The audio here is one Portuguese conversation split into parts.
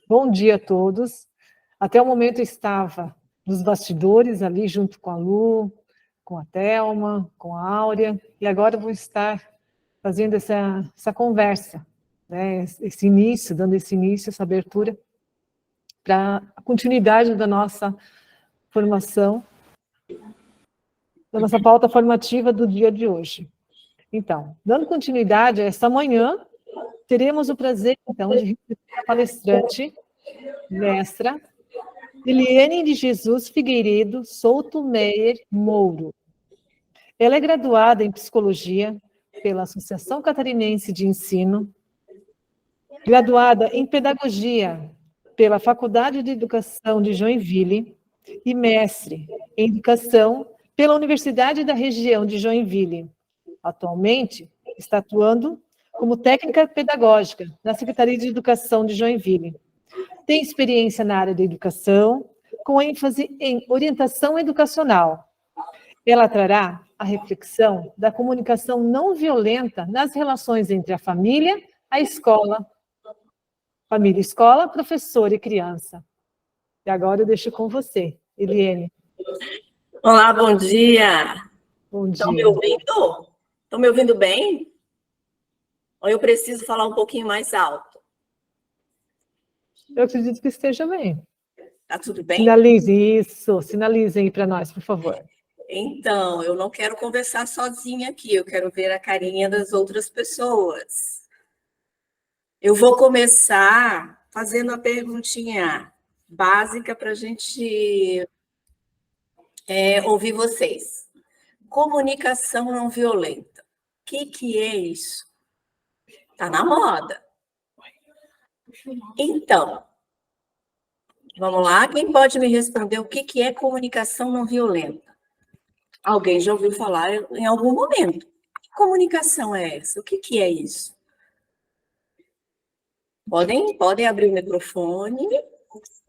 Bom dia a todos. Até o momento eu estava nos bastidores, ali junto com a Lu, com a Thelma, com a Áurea, e agora eu vou estar fazendo essa conversa, né? Esse início, dando esse início, essa abertura para a continuidade da nossa formação, da nossa pauta formativa do dia de hoje. Então, dando continuidade a esta manhã, teremos o prazer, então, de receber a palestrante, mestra Eliane de Jesus Figueiredo Souto Meyer Mouro. Ela é graduada em Psicologia pela Associação Catarinense de Ensino, graduada em Pedagogia pela Faculdade de Educação de Joinville e mestre em Educação pela Universidade da Região de Joinville. Atualmente, está atuando como técnica pedagógica na Secretaria de Educação de Joinville. Tem experiência na área da educação, com ênfase em orientação educacional. Ela trará a reflexão da comunicação não violenta nas relações entre a família, a escola, família, escola, professor e criança. E agora eu deixo com você, Eliane. Olá, bom dia. Bom dia. Estão me ouvindo? Estão me ouvindo bem? Ou eu preciso falar um pouquinho mais alto? Eu acredito que esteja bem. Tá tudo bem? Sinalizem aí para nós, por favor. Então, eu não quero conversar sozinha aqui, eu quero ver a carinha das outras pessoas. Eu vou começar fazendo a perguntinha básica para a gente ouvir vocês. Comunicação não violenta. O que é isso? Está na moda. Então, vamos lá, quem pode me responder o que é comunicação não violenta? Alguém já ouviu falar em algum momento. Que comunicação é essa? O que é isso? Podem abrir o microfone.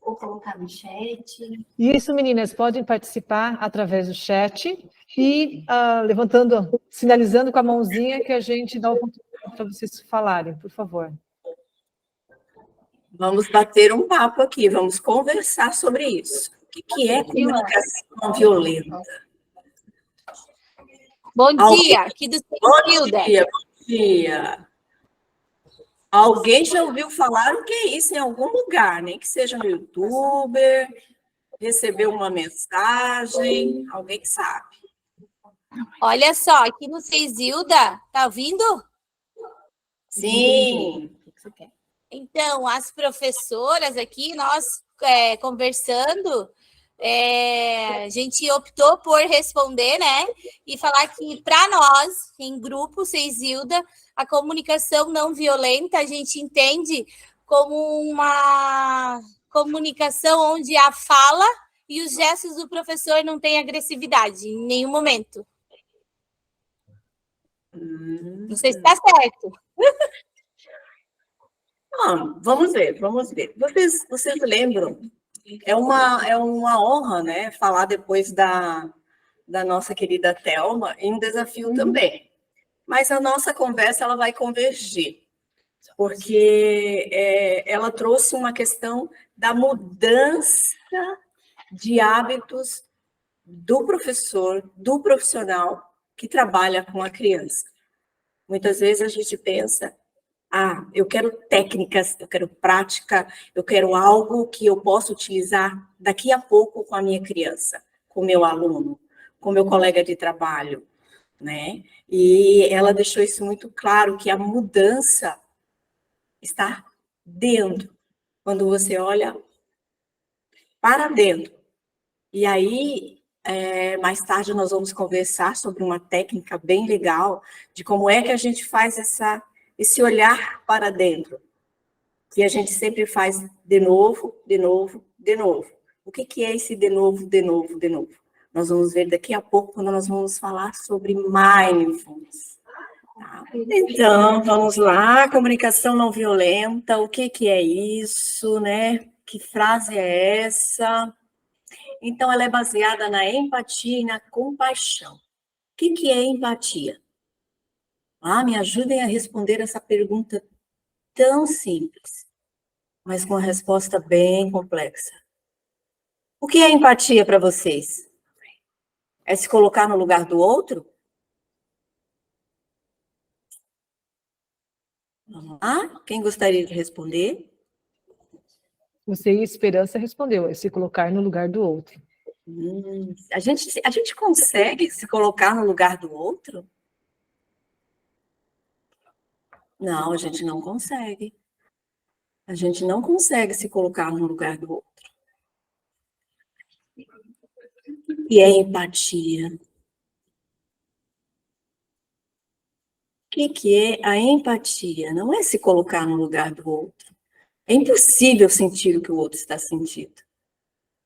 Ou colocar no chat. Isso, meninas, podem participar através do chat e levantando, sinalizando com a mãozinha que a gente dá a oportunidade para vocês falarem, por favor. Vamos bater um papo aqui, vamos conversar sobre isso. O que é comunicação não violenta? Bom dia, aqui do Hilda. Bom dia. Alguém já ouviu falar o que é isso em algum lugar, nem que seja no YouTube, recebeu uma mensagem, alguém que sabe. Olha só, aqui no Hilda, tá ouvindo? Sim. Então, as professoras aqui, nós conversando, a gente optou por responder, né? E falar que, para nós, em grupo, Hilda, a comunicação não violenta, a gente entende como uma comunicação onde a fala e os gestos do professor não têm agressividade em nenhum momento. Não sei se está certo. Vamos ver. Vocês lembram? É uma honra, né, falar depois da nossa querida Thelma em um desafio também. Mas a nossa conversa ela vai convergir, porque ela trouxe uma questão da mudança de hábitos do professor, do profissional que trabalha com a criança. Muitas vezes a gente pensa, eu quero técnicas, eu quero prática, eu quero algo que eu possa utilizar daqui a pouco com a minha criança, com o meu aluno, com o meu colega de trabalho, né? E ela deixou isso muito claro, que a mudança está dentro, quando você olha para dentro. E aí, mais tarde nós vamos conversar sobre uma técnica bem legal de como é que a gente faz esse olhar para dentro, que a gente sempre faz de novo, de novo, de novo. O que é esse de novo, de novo, de novo? Nós vamos ver daqui a pouco, quando nós vamos falar sobre mindfulness. Tá? Então, vamos lá, comunicação não violenta, o que é isso, né? Que frase é essa? Então, ela é baseada na empatia e na compaixão. O que é empatia? Me ajudem a responder essa pergunta tão simples. mas com uma resposta bem complexa. O que é empatia para vocês? É se colocar no lugar do outro? Vamos lá? Quem gostaria de responder? Você e Esperança respondeu, é se colocar no lugar do outro. A gente consegue se colocar no lugar do outro? Não, a gente não consegue. A gente não consegue se colocar no lugar do outro. E é empatia. O que é a empatia? Não é se colocar no lugar do outro. É impossível sentir o que o outro está sentindo.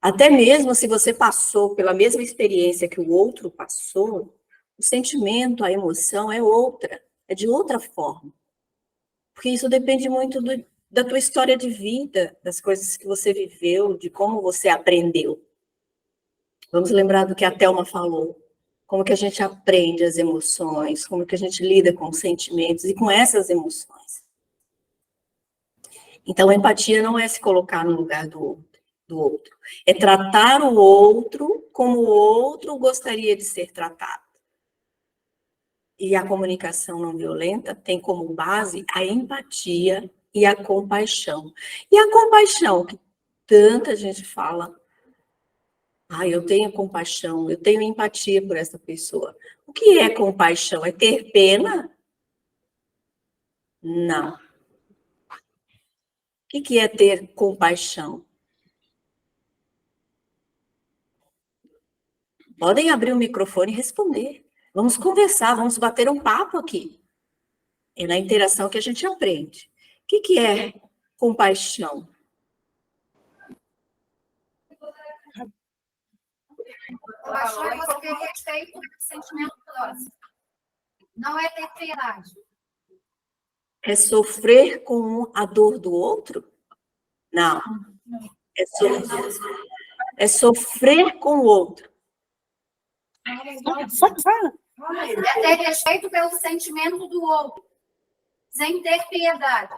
Até mesmo se você passou pela mesma experiência que o outro passou, o sentimento, a emoção é outra, é de outra forma. Porque isso depende muito da tua história de vida, das coisas que você viveu, de como você aprendeu. Vamos lembrar do que a Thelma falou. Como que a gente aprende as emoções, como que a gente lida com os sentimentos e com essas emoções. Então, a empatia não é se colocar no lugar do outro. É tratar o outro como o outro gostaria de ser tratado. E a comunicação não violenta tem como base a empatia e a compaixão. E a compaixão, que tanta gente fala, eu tenho compaixão, eu tenho empatia por essa pessoa. O que é compaixão? É ter pena? Não. O que é ter compaixão? Podem abrir o microfone e responder. Vamos conversar, vamos bater um papo aqui. É na interação que a gente aprende. O que é compaixão? Compaixão é você ter respeito pelo sentimento do próximo. Não é ter piedade. É sofrer com a dor do outro? Não. É sofrer com o outro. É ter respeito pelo sentimento do outro, sem ter piedade.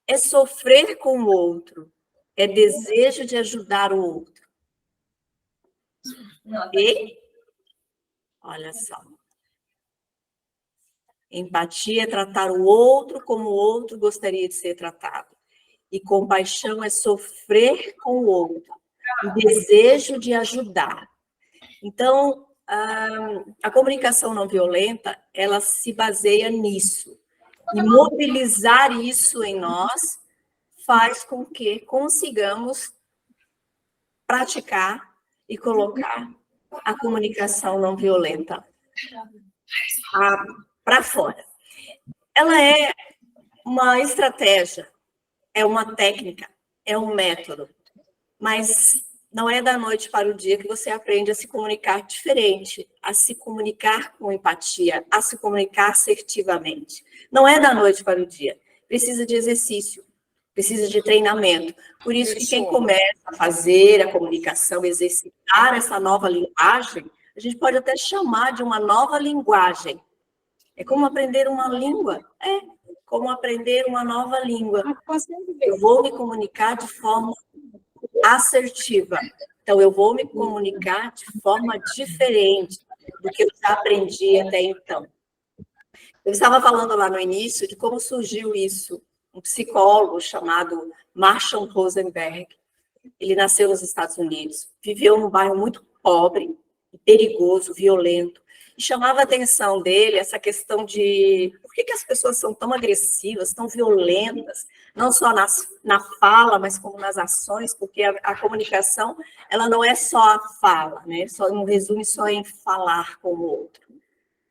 É sofrer com o outro. É desejo de ajudar o outro. E, olha só. Empatia é tratar o outro como o outro gostaria de ser tratado. E compaixão é sofrer com o outro. E desejo de ajudar. Então, a comunicação não violenta, ela se baseia nisso. E mobilizar isso em nós faz com que consigamos praticar e colocar a comunicação não violenta para fora. Ela é uma estratégia, é uma técnica, é um método, mas não é da noite para o dia que você aprende a se comunicar diferente, a se comunicar com empatia, a se comunicar assertivamente. Não é da noite para o dia. Precisa de exercício, precisa de treinamento. Por isso que quem começa a fazer a comunicação, exercitar essa nova linguagem, a gente pode até chamar de uma nova linguagem. É como aprender uma língua. É como aprender uma nova língua. Eu vou me comunicar de forma assertiva. Então, eu vou me comunicar de forma diferente do que eu já aprendi até então. Eu estava falando lá no início de como surgiu isso. Um psicólogo chamado Marshall Rosenberg. Ele nasceu nos Estados Unidos, viveu num bairro muito pobre, perigoso, violento. E chamava a atenção dele essa questão de por que as pessoas são tão agressivas, tão violentas, não só na fala, mas como nas ações, porque a comunicação, ela não é só a fala, né? Não resume só em falar com o outro,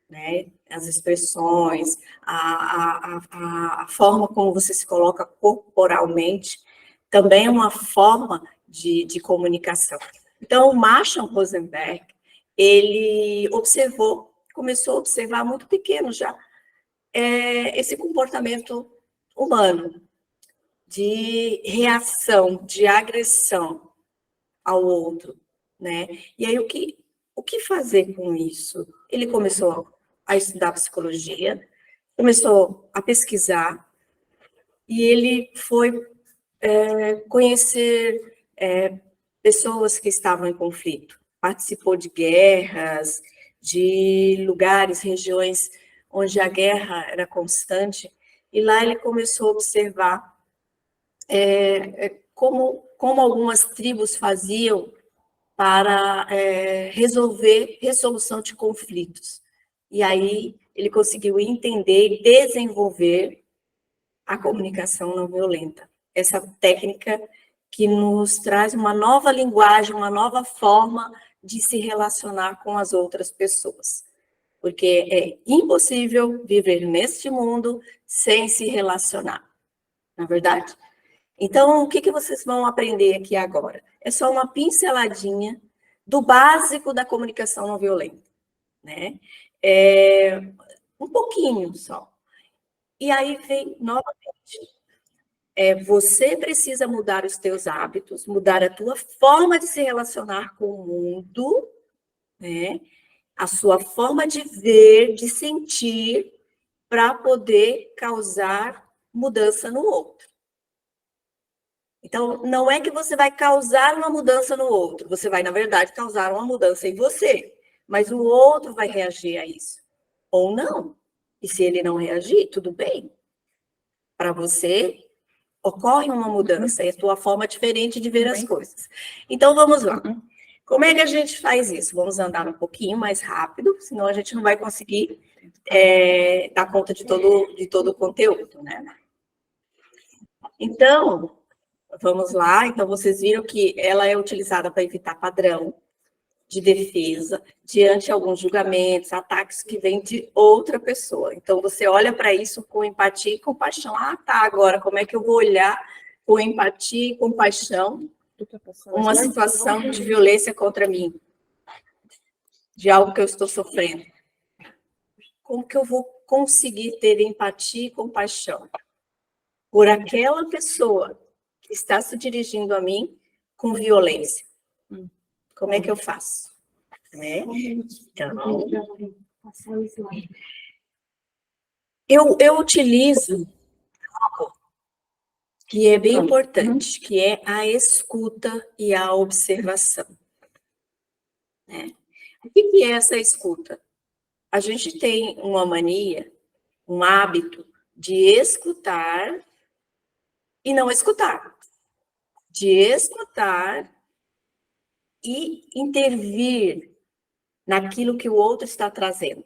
né? As expressões, a forma como você se coloca corporalmente, também é uma forma de comunicação. Então, o Marshall Rosenberg, ele começou a observar muito pequeno já, esse comportamento humano de reação, de agressão ao outro, né? E aí, o que fazer com isso? Ele começou a estudar psicologia, começou a pesquisar, e ele foi conhecer pessoas que estavam em conflito, participou de guerras, de lugares, regiões onde a guerra era constante, e lá ele começou a observar como algumas tribos faziam para resolver resolução de conflitos. E aí ele conseguiu entender e desenvolver a comunicação não violenta. Essa técnica que nos traz uma nova linguagem, uma nova forma de se relacionar com as outras pessoas. Porque é impossível viver neste mundo sem se relacionar. Não é verdade? Então, o que vocês vão aprender aqui agora? É só uma pinceladinha do básico da comunicação não violenta, né? Um pouquinho só. E aí vem novamente. Você precisa mudar os teus hábitos, mudar a tua forma de se relacionar com o mundo, né? A sua forma de ver, de sentir, para poder causar mudança no outro. Então, não é que você vai causar uma mudança no outro, você vai, na verdade, causar uma mudança em você, mas o outro vai reagir a isso, ou não. E se ele não reagir, tudo bem. Para você, ocorre uma mudança, é a tua forma diferente de ver as coisas. Então, vamos lá. Como é que a gente faz isso? Vamos andar um pouquinho mais rápido, senão a gente não vai conseguir dar conta de todo o conteúdo, né? Então, vamos lá. Então, vocês viram que ela é utilizada para evitar padrão de defesa diante de alguns julgamentos, ataques que vêm de outra pessoa. Então, você olha para isso com empatia e compaixão. Ah, tá, agora, como é que eu vou olhar com empatia e compaixão uma situação de violência contra mim? De algo que eu estou sofrendo. Como que eu vou conseguir ter empatia e compaixão por aquela pessoa que está se dirigindo a mim com violência? Como é que eu faço? Então, eu utilizo algo que é bem importante, que é a escuta e a observação. O que é essa escuta? A gente tem uma mania, um hábito de escutar e não escutar. De escutar e intervir naquilo que o outro está trazendo.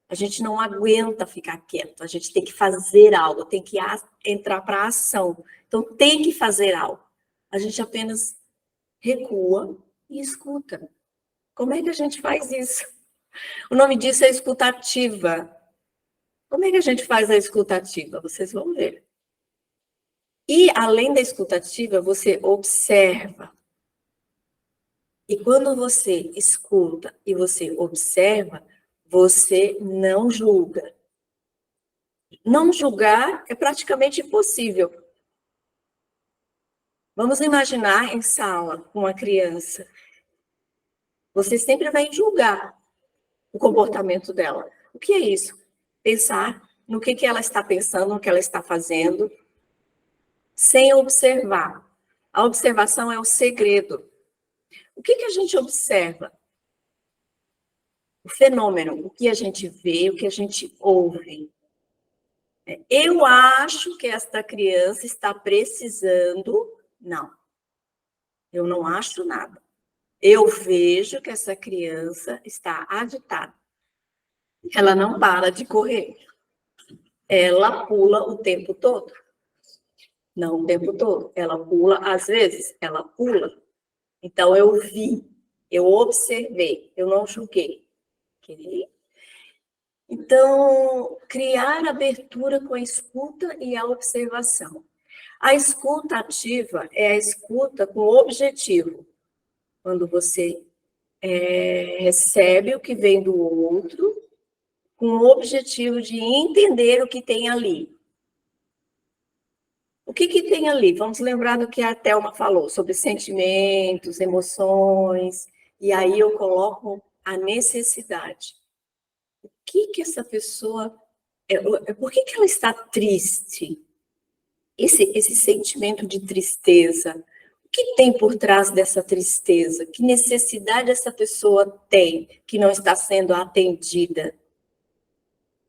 A gente não aguenta ficar quieto, a gente tem que fazer algo, tem que entrar para a ação. Então, tem que fazer algo. A gente apenas recua e escuta. Como é que a gente faz isso? O nome disso é escutativa. Como é que a gente faz a escutativa? Vocês vão ver. E, além da escutativa, você observa. E quando você escuta e você observa, você não julga. Não julgar é praticamente impossível. Vamos imaginar em sala com uma criança. Você sempre vai julgar o comportamento dela. O que é isso? Pensar no que ela está pensando, no que ela está fazendo, sem observar. A observação é o segredo. O que a gente observa? O fenômeno, o que a gente vê, o que a gente ouve. Eu acho que esta criança está precisando. Não. Eu não acho nada. Eu vejo que essa criança está agitada. Ela não para de correr. Ela pula o tempo todo. Não o tempo todo. Ela pula, às vezes, ela pula. Então, eu vi, eu observei, eu não julguei. Okay? Então, criar abertura com a escuta e a observação. A escuta ativa é a escuta com objetivo. Quando você recebe o que vem do outro, com o objetivo de entender o que tem ali. O que tem ali? Vamos lembrar do que a Thelma falou, sobre sentimentos, emoções, e aí eu coloco a necessidade. O que essa pessoa... por que ela está triste? esse sentimento de tristeza, o que tem por trás dessa tristeza? Que necessidade essa pessoa tem que não está sendo atendida?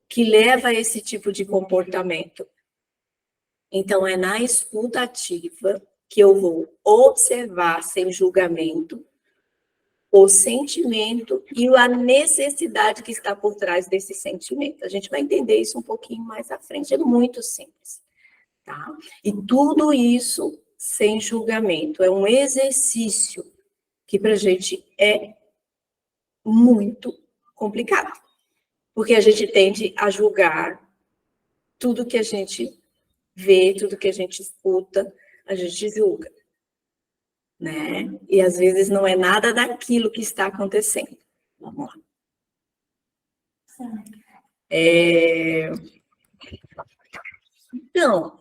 Que leva a esse tipo de comportamento? Então, é na escuta ativa que eu vou observar sem julgamento o sentimento e a necessidade que está por trás desse sentimento. A gente vai entender isso um pouquinho mais à frente, é muito simples, tá? E tudo isso sem julgamento, é um exercício que para a gente é muito complicado, porque a gente tende a julgar tudo que a gente vê, tudo que a gente escuta, a gente julga, né? E às vezes não é nada daquilo que está acontecendo. Vamos lá. Então,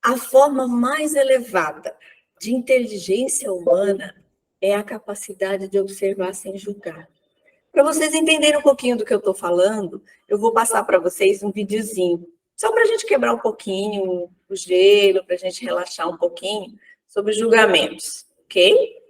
a forma mais elevada de inteligência humana é a capacidade de observar sem julgar. Para vocês entenderem um pouquinho do que eu estou falando, eu vou passar para vocês um videozinho, só para a gente quebrar um pouquinho o gelo, para a gente relaxar um pouquinho sobre julgamentos, ok?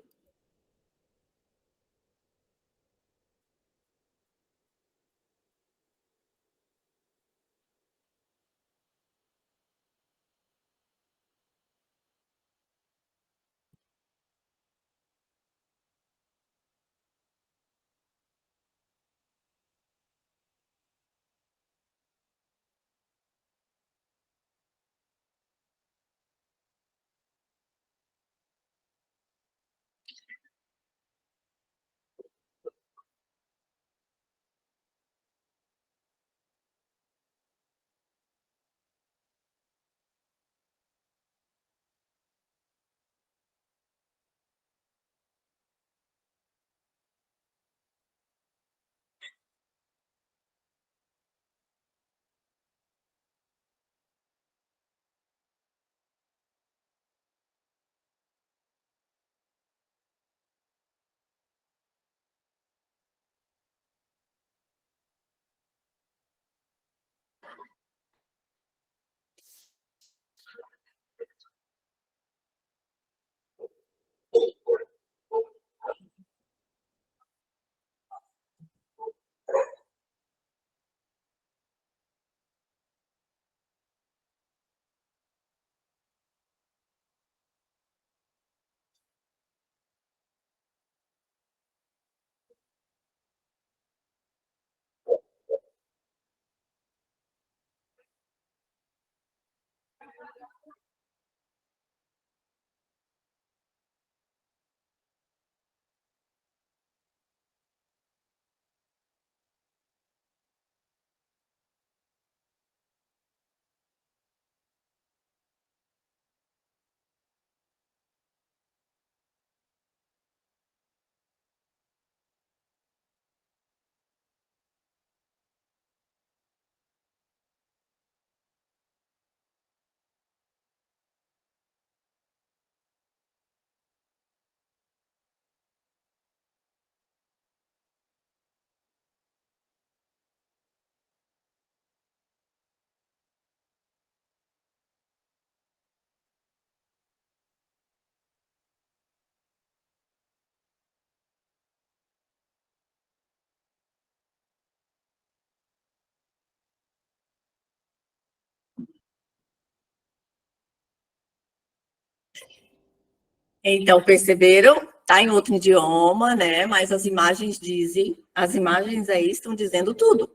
Então, perceberam? Está em outro idioma, né? Mas as imagens dizem, as imagens aí estão dizendo tudo.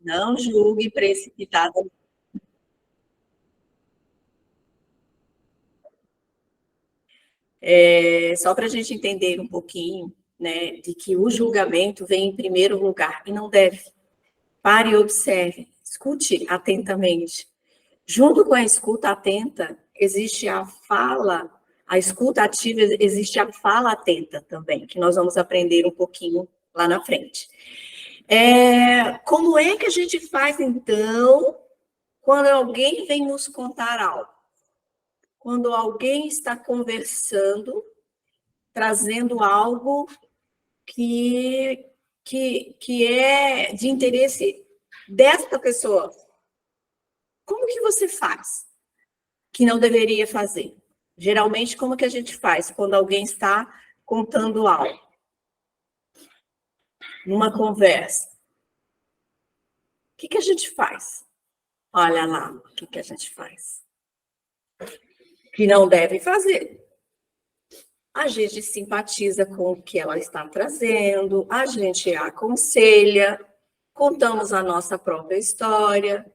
Não julgue precipitada. Só para a gente entender um pouquinho, né, de que o julgamento vem em primeiro lugar e não deve. Pare e observe, escute atentamente. Junto com a escuta atenta, existe a fala, a escuta ativa, existe a fala atenta também, que nós vamos aprender um pouquinho lá na frente. Como é que a gente faz, então, quando alguém vem nos contar algo? Quando alguém está conversando, trazendo algo que é de interesse desta pessoa. Como que você faz? que não deveria fazer? Geralmente, como que a gente faz quando alguém está contando algo? Numa conversa. O que a gente faz? Olha lá, o que a gente faz? Que não deve fazer. A gente simpatiza com o que ela está trazendo, a gente a aconselha, contamos a nossa própria história,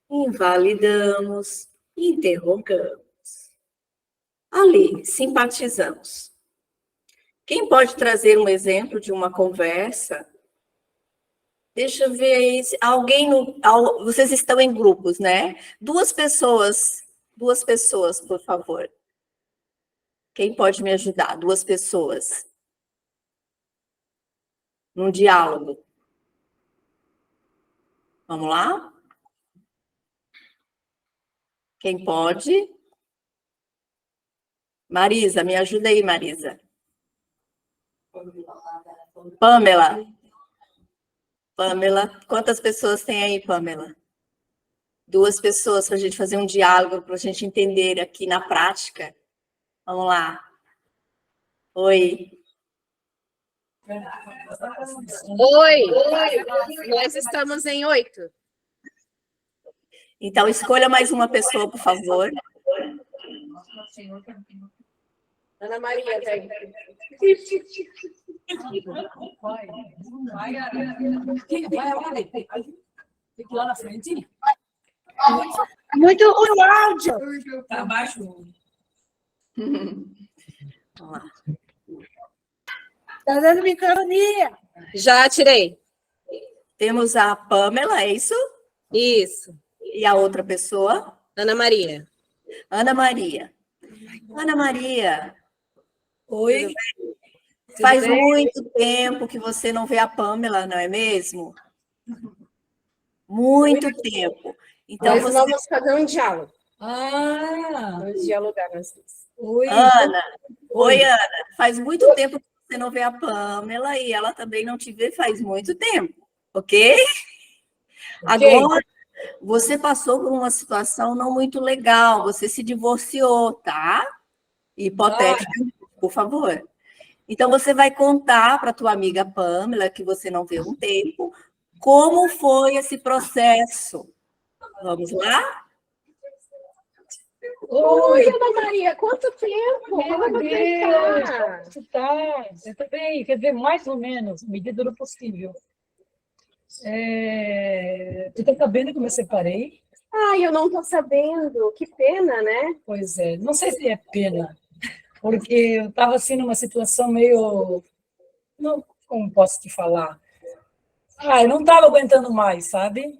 invalidamos, interrogamos. Ali, simpatizamos. Quem pode trazer um exemplo de uma conversa? Deixa eu ver aí. Vocês estão em grupos, né? Duas pessoas, por favor. Quem pode me ajudar? Duas pessoas. Num diálogo. Vamos lá? Quem pode? Marisa, me ajuda aí, Marisa. Pamela. Pamela, quantas pessoas tem aí, Pamela? Duas pessoas para a gente fazer um diálogo, para a gente entender aqui na prática. Vamos lá. Oi. Oi, nós estamos em 8. Então, escolha mais uma pessoa, por favor. Ana Maria, vem. Fique lá na frente. Muito o áudio. Tá baixo. Vamos lá. Tá dando microfonia. Já tirei. Temos a Pamela, é isso? Isso. E a outra pessoa? Ana Maria. Ana Maria. Ana Maria. Oi. Faz muito tempo que você não vê a Pamela, não é mesmo? Muito tempo. Então, Nós vamos fazer um diálogo. Vamos dialogar nós dois. Oi. Ana. Oi, Ana. Faz muito tempo que você não vê a Pamela e ela também não te vê faz muito tempo, ok? Agora, você passou por uma situação não muito legal, você se divorciou, tá? Hipotética, por favor. Então, você vai contar para a tua amiga Pamela, que você não vê há um tempo, como foi esse processo. Vamos lá? Oi, Ana Maria, quanto tempo? Como você está? Você tá? Eu tô bem, quer dizer, mais ou menos, medida do possível. Tu tá sabendo que eu me separei? Ai, eu não estou sabendo. Que pena, né? Pois é, não sei se é pena, porque eu estava assim numa situação meio, não, como posso te falar? Eu não estava aguentando mais, sabe?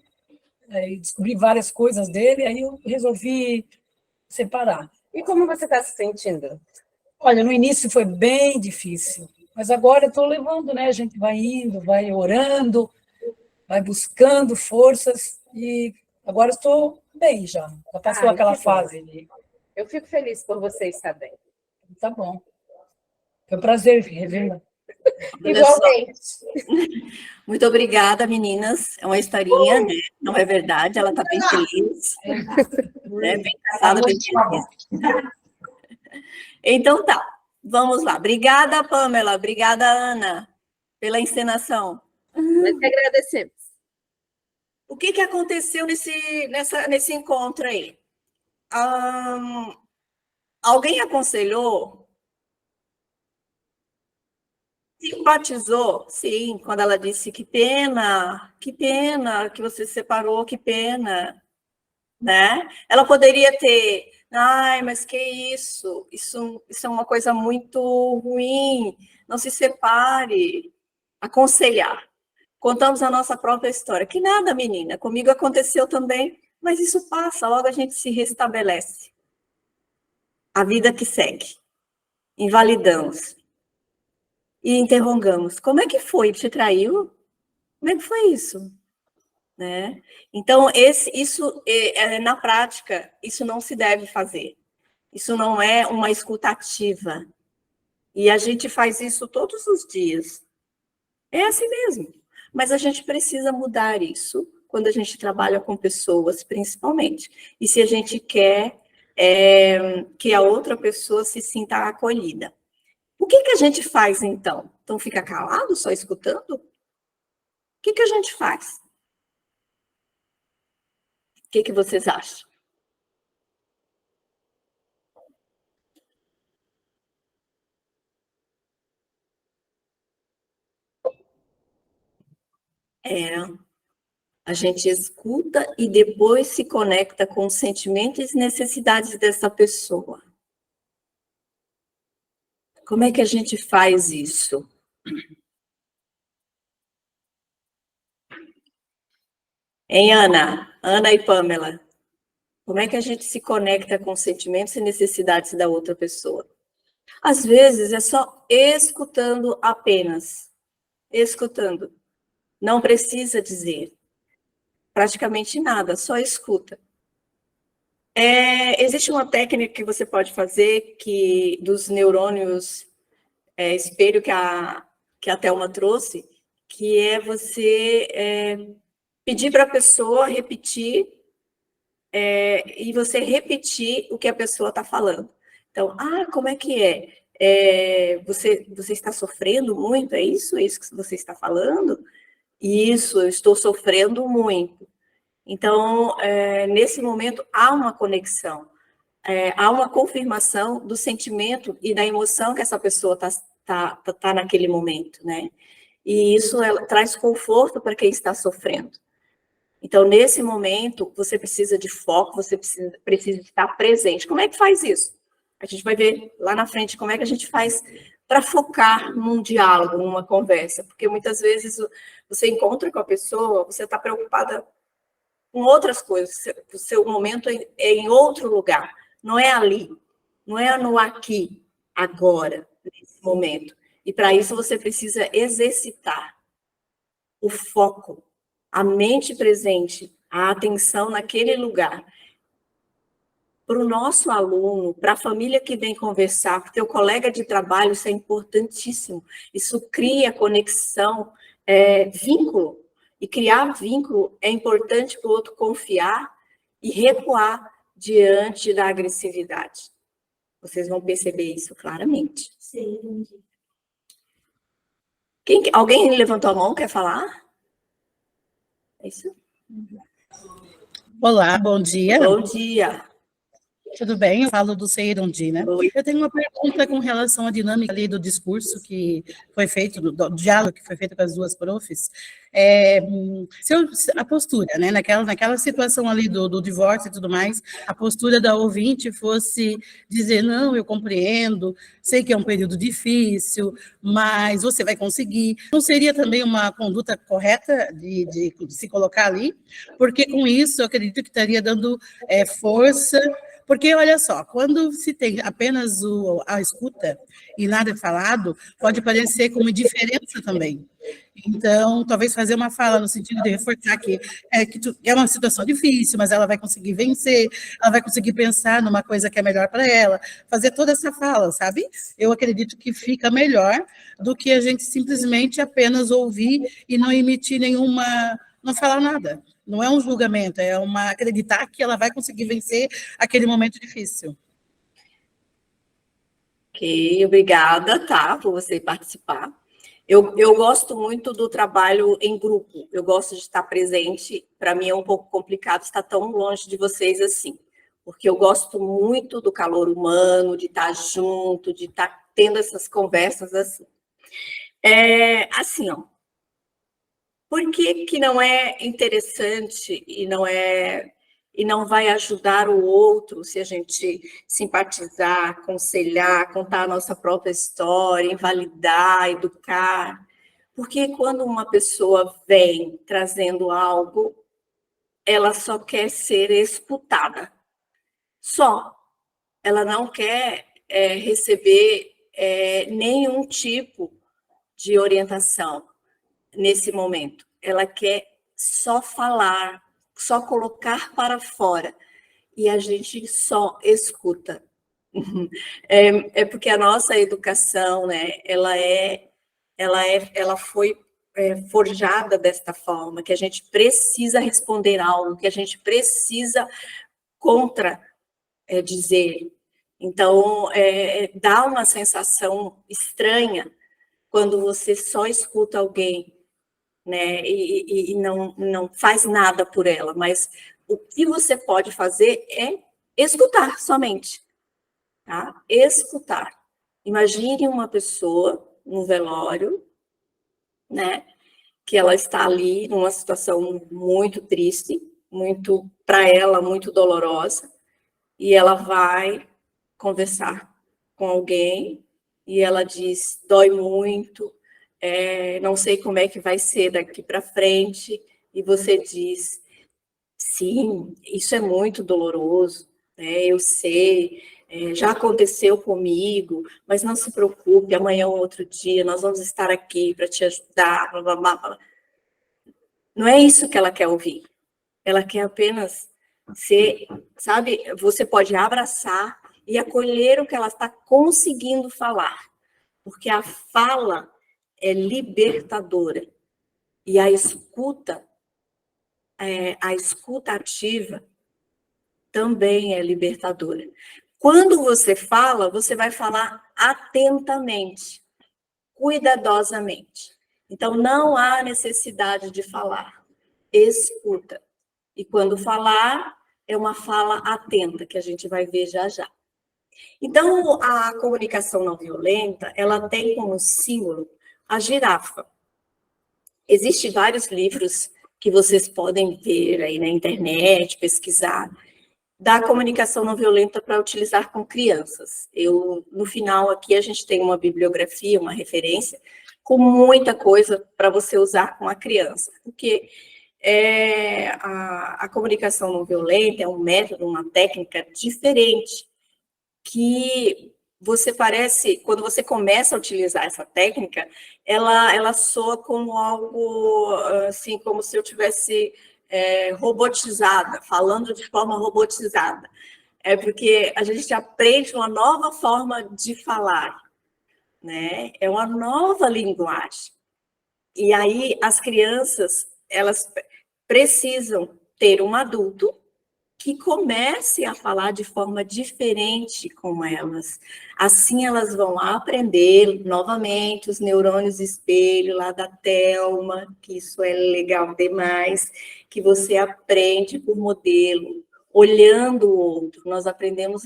Aí descobri várias coisas dele, aí eu resolvi separar. E como você está se sentindo? Olha, no início foi bem difícil, mas agora eu estou levando, né? A gente vai indo, vai orando, vai buscando forças e agora estou bem já. Já passou aquela fase. Eu fico feliz por você estar bem. Tá bom. Foi um prazer revê-la. Igualmente. Muito obrigada, meninas. É uma historinha, né? Não é verdade, ela está bem feliz. Né? Bem casada, bem feliz. Então tá, vamos lá. Obrigada, Pamela. Obrigada, Ana, pela encenação. Nós que agradecemos. O que aconteceu nesse encontro aí? Alguém aconselhou? Simpatizou? Sim, quando ela disse que pena que você se separou, que pena, né? Ela poderia ter, mas que isso é uma coisa muito ruim, não se separe, aconselhar. Contamos a nossa própria história, que nada, menina, comigo aconteceu também, mas isso passa, logo a gente se restabelece. A vida que segue. Invalidamos. E interrogamos, como é que foi? Te traiu? Como é que foi isso? Né? Então, na prática, isso não se deve fazer. Isso não é uma escutativa. E a gente faz isso todos os dias. É assim mesmo. Mas a gente precisa mudar isso quando a gente trabalha com pessoas, principalmente. E se a gente quer que a outra pessoa se sinta acolhida. O que a gente faz, então? Então, fica calado, só escutando? O que a gente faz? O que vocês acham? A gente escuta e depois se conecta com os sentimentos e necessidades dessa pessoa. Como é que a gente faz isso? Hein, Ana? Ana e Pamela. Como é que a gente se conecta com os sentimentos e necessidades da outra pessoa? Às vezes é só escutando apenas. Escutando. Não precisa dizer praticamente nada, só escuta. Existe uma técnica que você pode fazer dos neurônios espelho que a Thelma trouxe, que é você pedir para a pessoa repetir e você repetir o que a pessoa está falando. Então, como é que é? Você está sofrendo muito? É isso que você está falando? Isso, eu estou sofrendo muito. Então, nesse momento, há uma conexão, há uma confirmação do sentimento e da emoção que essa pessoa tá naquele momento, né? E isso traz conforto para quem está sofrendo. Então, nesse momento, você precisa de foco, você precisa estar presente. Como é que faz isso? A gente vai ver lá na frente como é que a gente faz para focar num diálogo, numa conversa. Porque muitas vezes você encontra com a pessoa, você está preocupada com outras coisas, o seu momento é em outro lugar, não é ali, não é no aqui, agora, nesse momento. E para isso você precisa exercitar o foco, a mente presente, a atenção naquele lugar. Para o nosso aluno, para a família que vem conversar, para o teu colega de trabalho, isso é importantíssimo. Isso cria conexão, vínculo. E criar vínculo é importante para o outro confiar e recuar diante da agressividade. Vocês vão perceber isso claramente. Sim. Alguém levantou a mão, quer falar? É isso? Olá, bom dia. Bom dia. Tudo bem? Eu falo do Seirundi, né? Oi. Eu tenho uma pergunta com relação à dinâmica ali do discurso que foi feito, do diálogo que foi feito com as duas profs. A postura, né? Naquela situação ali do divórcio e tudo mais, a postura da ouvinte fosse dizer, não, eu compreendo, sei que é um período difícil, mas você vai conseguir. Não seria também uma conduta correta de se colocar ali? Porque com isso, eu acredito que estaria dando força. Porque, olha só, quando se tem apenas a escuta e nada é falado, pode parecer como indiferença também. Então, talvez fazer uma fala no sentido de reforçar que é uma situação difícil, mas ela vai conseguir vencer, ela vai conseguir pensar numa coisa que é melhor para ela, fazer toda essa fala, sabe? Eu acredito que fica melhor do que a gente simplesmente apenas ouvir e não emitir não falar nada. Não é um julgamento, é acreditar que ela vai conseguir vencer aquele momento difícil. Ok, obrigada, por você participar. Eu gosto muito do trabalho em grupo, eu gosto de estar presente, para mim é um pouco complicado estar tão longe de vocês assim, porque eu gosto muito do calor humano, de estar junto, de estar tendo essas conversas assim. Assim, por que não é interessante e não vai ajudar o outro se a gente simpatizar, aconselhar, contar a nossa própria história, invalidar, educar? Porque quando uma pessoa vem trazendo algo, ela só quer ser escutada. Só. Ela não quer receber nenhum tipo de orientação nesse momento. Ela quer só falar, só colocar para fora. E a gente só escuta. Porque a nossa educação, né, ela foi forjada desta forma, que a gente precisa responder algo, que a gente precisa contra dizer. Então, dá uma sensação estranha quando você só escuta alguém, né, e não faz nada por ela, mas o que você pode fazer é escutar somente, tá? Escutar. Imagine uma pessoa no velório, né, que ela está ali numa situação muito triste, muito, para ela, muito dolorosa, e ela vai conversar com alguém, e ela diz, dói muito, não sei como é que vai ser daqui para frente, e você diz, sim, isso é muito doloroso, né? Eu sei, já aconteceu comigo, mas não se preocupe, amanhã ou outro dia nós vamos estar aqui para te ajudar, blá, blá, blá, blá. Não é isso que ela quer ouvir, ela quer apenas ser, sabe, você pode abraçar e acolher o que ela está conseguindo falar, porque a fala é libertadora, e a escuta ativa também é libertadora. Quando você fala, você vai falar atentamente, cuidadosamente. Então, não há necessidade de falar, escuta. E quando falar, é uma fala atenta, que a gente vai ver já já. Então, a comunicação não violenta, ela tem como símbolo a girafa. Existem vários livros que vocês podem ver aí na internet, pesquisar, da comunicação não violenta para utilizar com crianças. No final aqui, a gente tem uma bibliografia, uma referência, com muita coisa para você usar com a criança, porque a comunicação não violenta é um método, uma técnica diferente, que você parece, quando você começa a utilizar essa técnica, ela soa como algo, assim, como se eu tivesse robotizada, falando de forma robotizada. É porque a gente aprende uma nova forma de falar, né? É uma nova linguagem. E aí as crianças, elas precisam ter um adulto que comece a falar de forma diferente com elas. Assim elas vão aprender novamente os neurônios espelho lá da Thelma, que isso é legal demais, que você aprende por modelo, olhando o outro. Nós aprendemos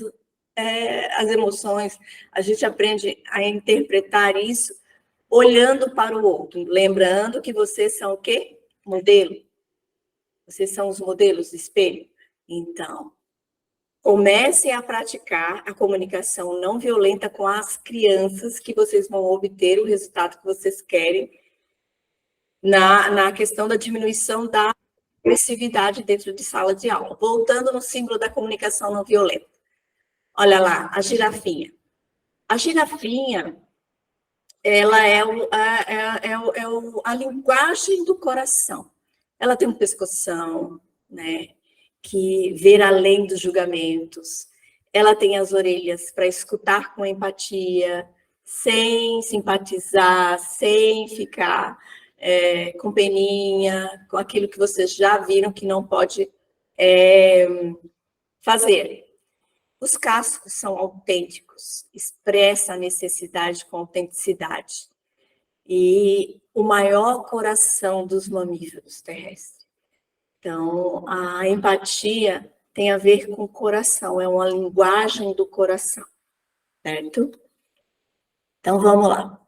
as emoções, a gente aprende a interpretar isso olhando para o outro, lembrando que vocês são o quê? Modelo. Vocês são os modelos de espelho. Então, comecem a praticar a comunicação não violenta com as crianças, que vocês vão obter o resultado que vocês querem na questão da diminuição da agressividade dentro de sala de aula. Voltando no símbolo da comunicação não violenta. Olha lá, a girafinha. A girafinha, ela é a linguagem do coração. Ela tem um pescoção, né? Que ver além dos julgamentos. Ela tem as orelhas para escutar com empatia, sem simpatizar, sem ficar com peninha, com aquilo que vocês já viram que não pode fazer. Os cascos são autênticos, expressa a necessidade com autenticidade. E o maior coração dos mamíferos terrestres. Então, a empatia tem a ver com o coração, é uma linguagem do coração, certo? Então, vamos lá.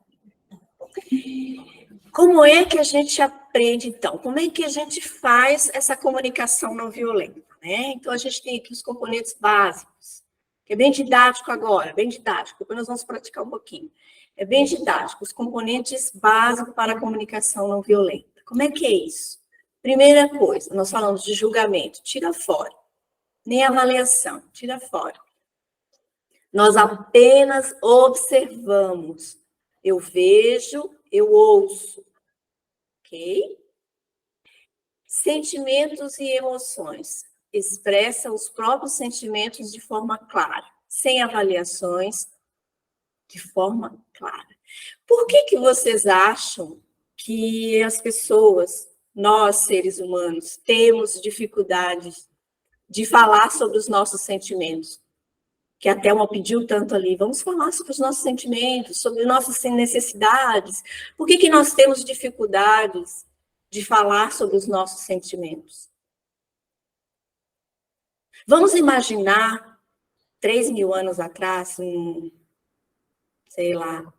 Como é que a gente aprende, então? Como é que a gente faz essa comunicação não violenta, né? Então, a gente tem aqui os componentes básicos, que é bem didático agora, bem didático, depois nós vamos praticar um pouquinho. É bem didático, os componentes básicos para a comunicação não violenta. Como é que é isso? Primeira coisa, nós falamos de julgamento, tira fora. Nem avaliação, tira fora. Nós apenas observamos. Eu vejo, eu ouço. Ok? Sentimentos e emoções. Expressa os próprios sentimentos de forma clara, sem avaliações, de forma clara. Por que vocês acham que as pessoas, nós, seres humanos, temos dificuldades de falar sobre os nossos sentimentos? que a Thelma pediu tanto ali. Vamos falar sobre os nossos sentimentos, sobre nossas necessidades. Por que nós temos dificuldades de falar sobre os nossos sentimentos? Vamos imaginar 3.000 anos atrás, sei lá,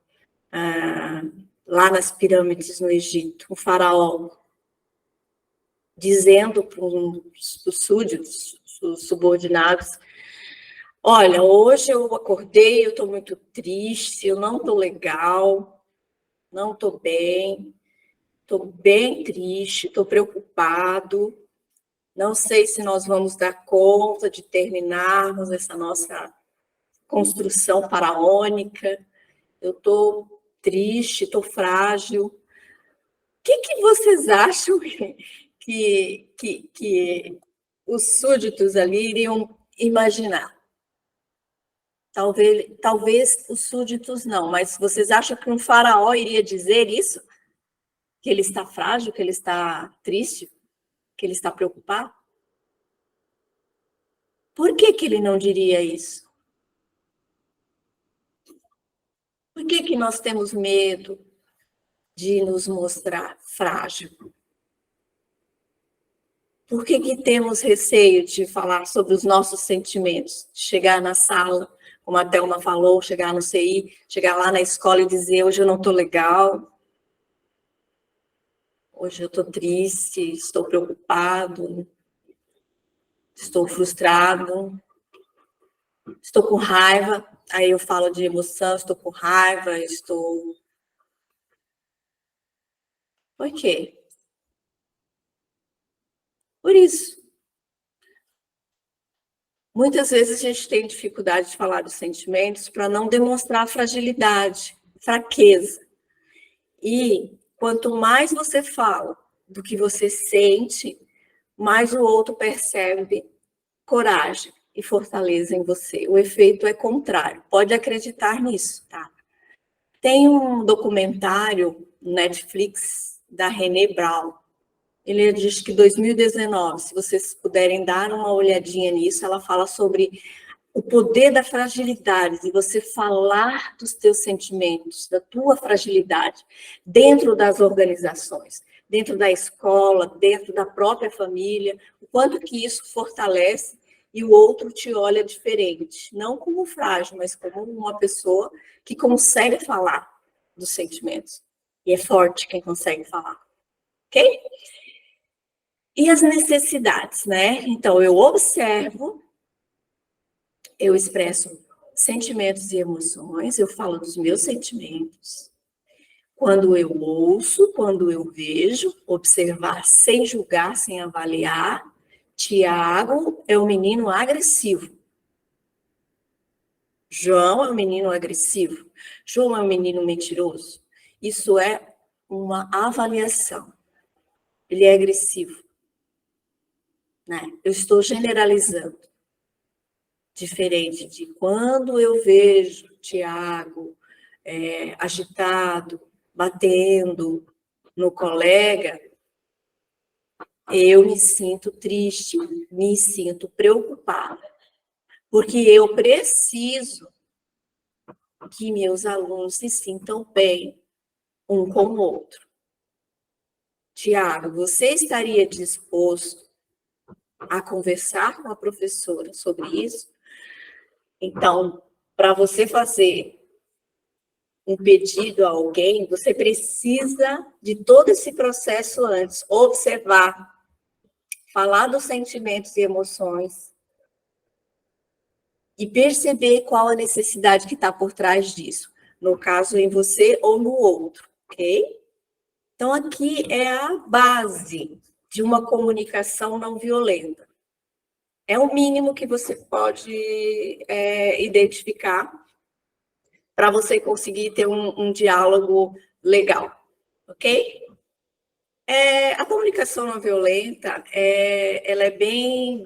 lá nas pirâmides no Egito, um faraó dizendo para os súditos, os subordinados: olha, hoje eu acordei, eu estou muito triste, eu não estou legal, não estou bem triste, estou preocupado, não sei se nós vamos dar conta de terminarmos essa nossa construção faraônica, eu estou triste, estou frágil. O que vocês acham que os súditos ali iriam imaginar? Talvez os súditos não, mas vocês acham que um faraó iria dizer isso? Que ele está frágil, que ele está triste, que ele está preocupado? Por que ele não diria isso? Por que nós temos medo de nos mostrar frágil? Por que temos receio de falar sobre os nossos sentimentos? De chegar na sala, como a Thelma falou, chegar no CI, chegar lá na escola e dizer: hoje eu não estou legal, hoje eu estou triste, estou preocupado, estou frustrado, estou com raiva. Aí eu falo de emoção, estou com raiva, estou... Por quê? Por isso. Muitas vezes a gente tem dificuldade de falar dos sentimentos para não demonstrar fragilidade, fraqueza. E quanto mais você fala do que você sente, mais o outro percebe coragem e fortaleza em você. O efeito é contrário. Pode acreditar nisso, tá? Tem um documentário no Netflix da Brené Brown. Ele diz que 2019, se vocês puderem dar uma olhadinha nisso, ela fala sobre o poder da fragilidade, de você falar dos teus sentimentos, da tua fragilidade, dentro das organizações, dentro da escola, dentro da própria família, o quanto que isso fortalece e o outro te olha diferente, não como frágil, mas como uma pessoa que consegue falar dos sentimentos. E é forte quem consegue falar, ok? E as necessidades, né? Então, eu observo, eu expresso sentimentos e emoções, eu falo dos meus sentimentos. Quando eu ouço, quando eu vejo, observar sem julgar, sem avaliar. Tiago é um menino agressivo. João é um menino agressivo. João é um menino mentiroso. Isso é uma avaliação. Ele é agressivo. Né? Eu estou generalizando. Diferente de quando eu vejo Tiago agitado, batendo no colega, eu me sinto triste, me sinto preocupada, porque eu preciso que meus alunos se sintam bem um com o outro. Tiago, você estaria disposto a conversar com a professora sobre isso? Então, para você fazer um pedido a alguém, você precisa de todo esse processo antes, observar, falar dos sentimentos e emoções e perceber qual a necessidade que está por trás disso, no caso em você ou no outro, ok? Então, aqui é a base de uma comunicação não violenta. É o mínimo que você pode identificar para você conseguir ter um diálogo legal, ok? A comunicação não violenta, ela é bem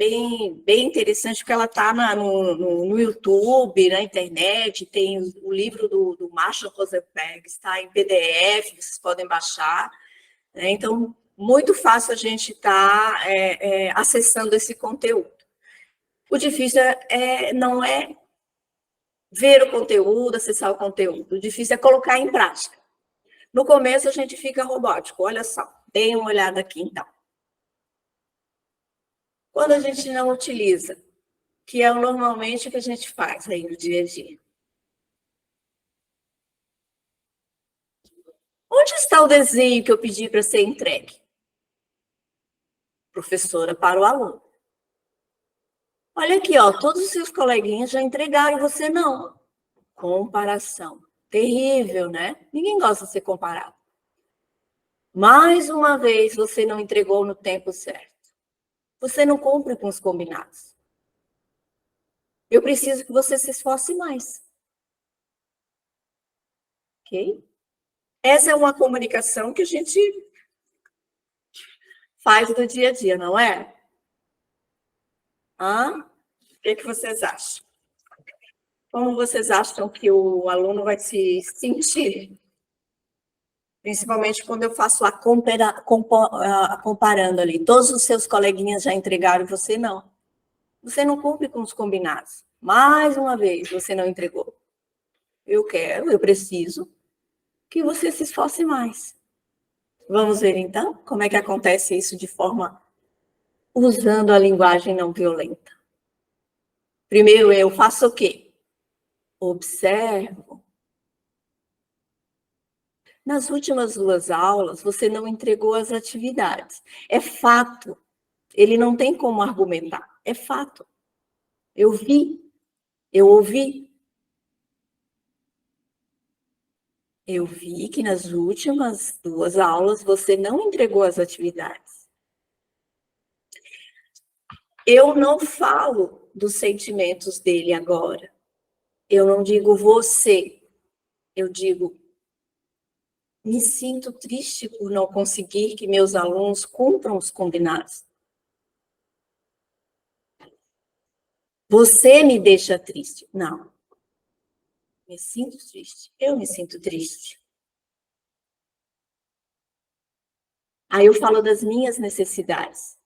interessante, porque ela está no YouTube, na internet, tem o livro do Marshall Rosenberg, está em PDF, vocês podem baixar, né? Então, muito fácil a gente estar acessando esse conteúdo. O difícil não é ver o conteúdo, acessar o conteúdo. O difícil é colocar em prática. No começo, a gente fica robótico. Olha só, deem uma olhada aqui, então. Quando a gente não utiliza, que é normalmente o que a gente faz aí no dia a dia. Onde está o desenho que eu pedi para ser entregue? Professora para o aluno. Olha aqui, ó, todos os seus coleguinhas já entregaram, você não. Comparação. Terrível, né? Ninguém gosta de ser comparado. Mais uma vez, você não entregou no tempo certo. Você não cumpre com os combinados. Eu preciso que você se esforce mais. Ok? Essa é uma comunicação que a gente faz do dia a dia, não é? O que vocês acham? Como vocês acham que o aluno vai se sentir? Principalmente quando eu faço lá comparando ali. Todos os seus coleguinhas já entregaram, você não. Você não cumpre com os combinados. Mais uma vez, você não entregou. Eu preciso que você se esforce mais. Vamos ver, então, como é que acontece isso de forma usando a linguagem não violenta. Primeiro, eu faço o quê? Observo. Nas últimas 2 aulas, você não entregou as atividades. É fato. Ele não tem como argumentar. É fato. Eu vi. Eu ouvi. Eu vi que nas últimas 2 aulas você não entregou as atividades. Eu não falo dos sentimentos dele agora. Eu não digo você. Eu digo, me sinto triste por não conseguir que meus alunos cumpram os combinados. Você me deixa triste. Não. Me sinto triste. Eu me sinto triste. Aí eu falo das minhas necessidades.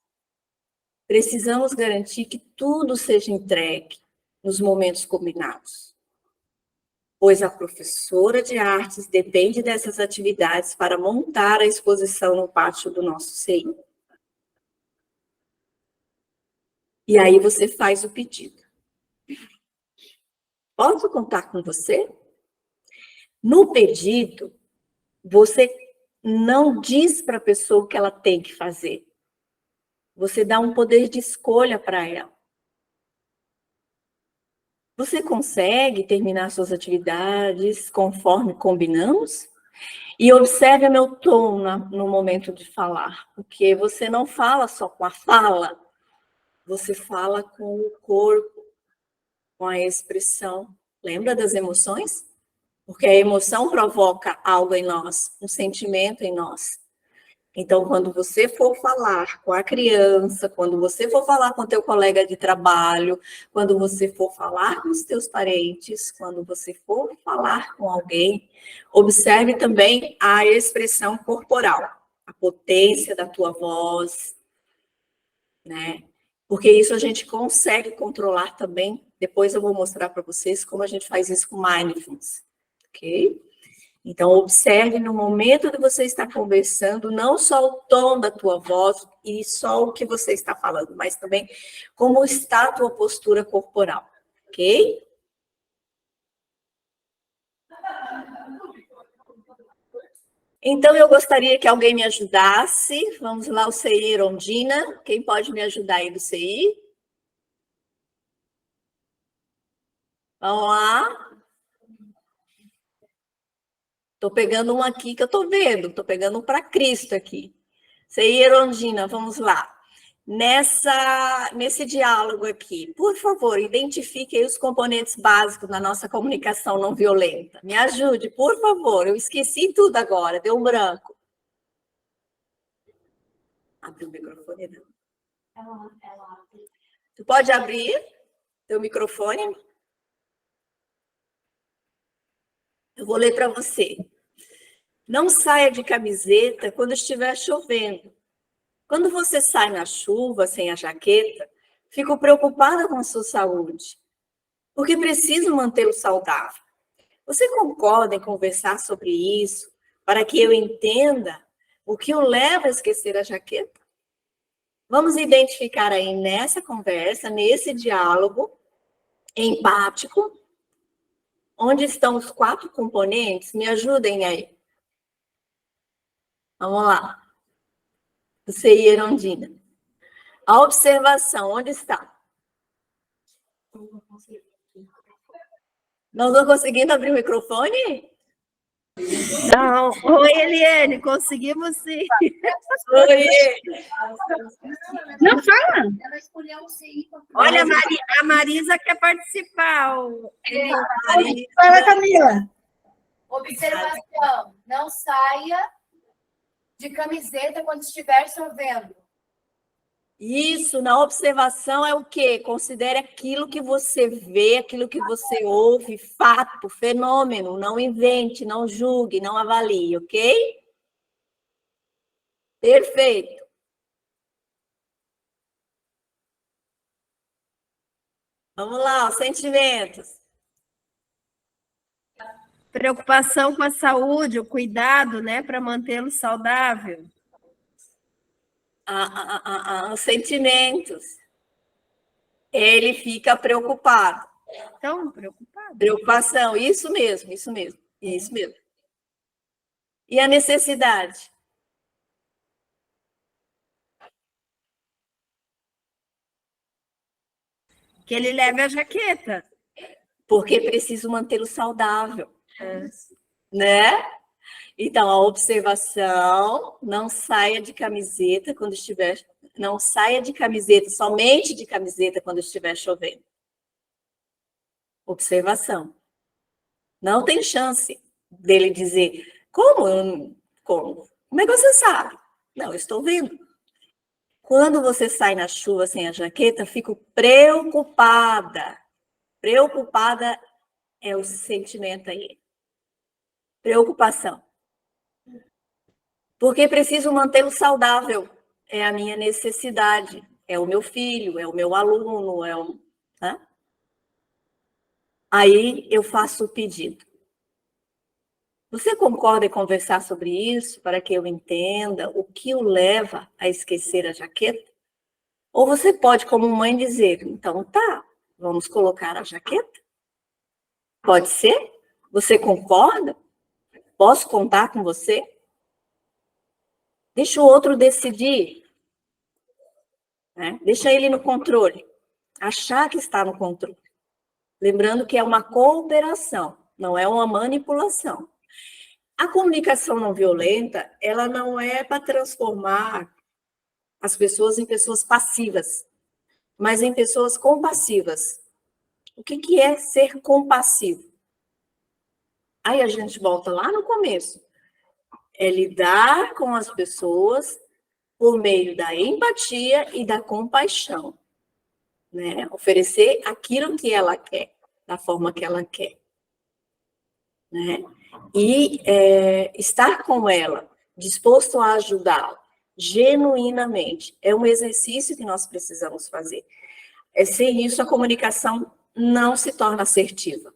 Precisamos garantir que tudo seja entregue nos momentos combinados, pois a professora de artes depende dessas atividades para montar a exposição no pátio do nosso CI. E aí você faz o pedido. Posso contar com você? No pedido, você não diz para a pessoa o que ela tem que fazer. Você dá um poder de escolha para ela. Você consegue terminar suas atividades conforme combinamos? E observe meu tom no momento de falar, porque você não fala só com a fala, você fala com o corpo, com a expressão. Lembra das emoções? Porque a emoção provoca algo em nós, um sentimento em nós. Então, quando você for falar com a criança, quando você for falar com o teu colega de trabalho, quando você for falar com os teus parentes, quando você for falar com alguém, observe também a expressão corporal, a potência da tua voz, né? Porque isso a gente consegue controlar também. Depois eu vou mostrar para vocês como a gente faz isso com mindfulness, ok? Então, observe no momento de você estar conversando, não só o tom da tua voz e só o que você está falando, mas também como está a tua postura corporal, ok? Então, eu gostaria que alguém me ajudasse. Vamos lá, o CI Erondina. Quem pode me ajudar aí do CI? Vamos lá. Estou pegando um aqui que eu estou vendo. Estou pegando um para Cristo aqui. CI Erondina, vamos lá. Nesse diálogo aqui, por favor, identifique aí os componentes básicos da nossa comunicação não violenta. Me ajude, por favor. Eu esqueci tudo agora, deu um branco. Abre o microfone, não. Tu pode abrir teu microfone? Eu vou ler para você. Não saia de camiseta quando estiver chovendo. Quando você sai na chuva, sem a jaqueta, fico preocupada com a sua saúde. porque preciso mantê-lo saudável. Você concorda em conversar sobre isso para que eu entenda o que o leva a esquecer a jaqueta? Vamos identificar aí nessa conversa, nesse diálogo empático, onde estão os 4 componentes? Me ajudem aí. Vamos lá. Você e Erondina. A observação, onde está? Não estou conseguindo abrir o microfone? Não. Oi, Eliane, conseguimos sim. Oi. Não fala. Ela escolheu o CI. Olha, a Marisa quer participar. Fala, Camila. Observação, não saia de camiseta quando estiver chovendo. Isso, na observação é o quê? Considere aquilo que você vê, aquilo que você ouve, fato, fenômeno. Não invente, não julgue, não avalie, ok? Perfeito. Vamos lá, os sentimentos. Preocupação com a saúde, o cuidado, né, para mantê-lo saudável. Os sentimentos. Ele fica preocupado. Então, preocupado. Preocupação, isso mesmo, isso mesmo, isso mesmo. E a necessidade? Que ele leve a jaqueta. Porque preciso mantê-lo saudável, né? Então, a observação, não saia de camiseta quando estiver... Não saia de camiseta, somente de camiseta quando estiver chovendo. Observação. Não tem chance dele dizer, como? Como é que você sabe? Não, eu estou vendo. Quando você sai na chuva sem a jaqueta, fico preocupada. Preocupada é o sentimento aí. Preocupação. Porque preciso mantê-lo saudável. É a minha necessidade. É o meu filho, é o meu aluno, né? Aí eu faço o pedido. Você concorda em conversar sobre isso para que eu entenda o que o leva a esquecer a jaqueta? Ou você pode, como mãe, dizer, então tá, vamos colocar a jaqueta? Pode ser? Você concorda? Posso contar com você? Deixa o outro decidir. Né? Deixa ele no controle. Achar que está no controle. Lembrando que é uma cooperação, não é uma manipulação. A comunicação não violenta, ela não é para transformar as pessoas em pessoas passivas, mas em pessoas compassivas. O que é ser compassivo? Aí a gente volta lá no começo. É lidar com as pessoas por meio da empatia e da compaixão. Né? Oferecer aquilo que ela quer, da forma que ela quer. Né? E estar com ela, disposto a ajudá-la, genuinamente. É um exercício que nós precisamos fazer. Sem isso, a comunicação não se torna assertiva.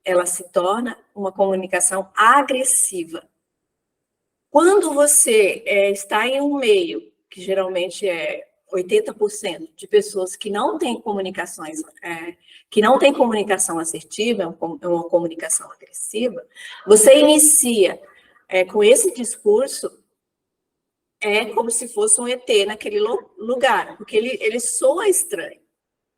Ela se torna uma comunicação agressiva. Quando você está em um meio, que geralmente é 80% de pessoas que não têm comunicações, que não têm comunicação assertiva, é uma comunicação agressiva, você inicia com esse discurso, é como se fosse um ET naquele lugar, porque ele soa estranho,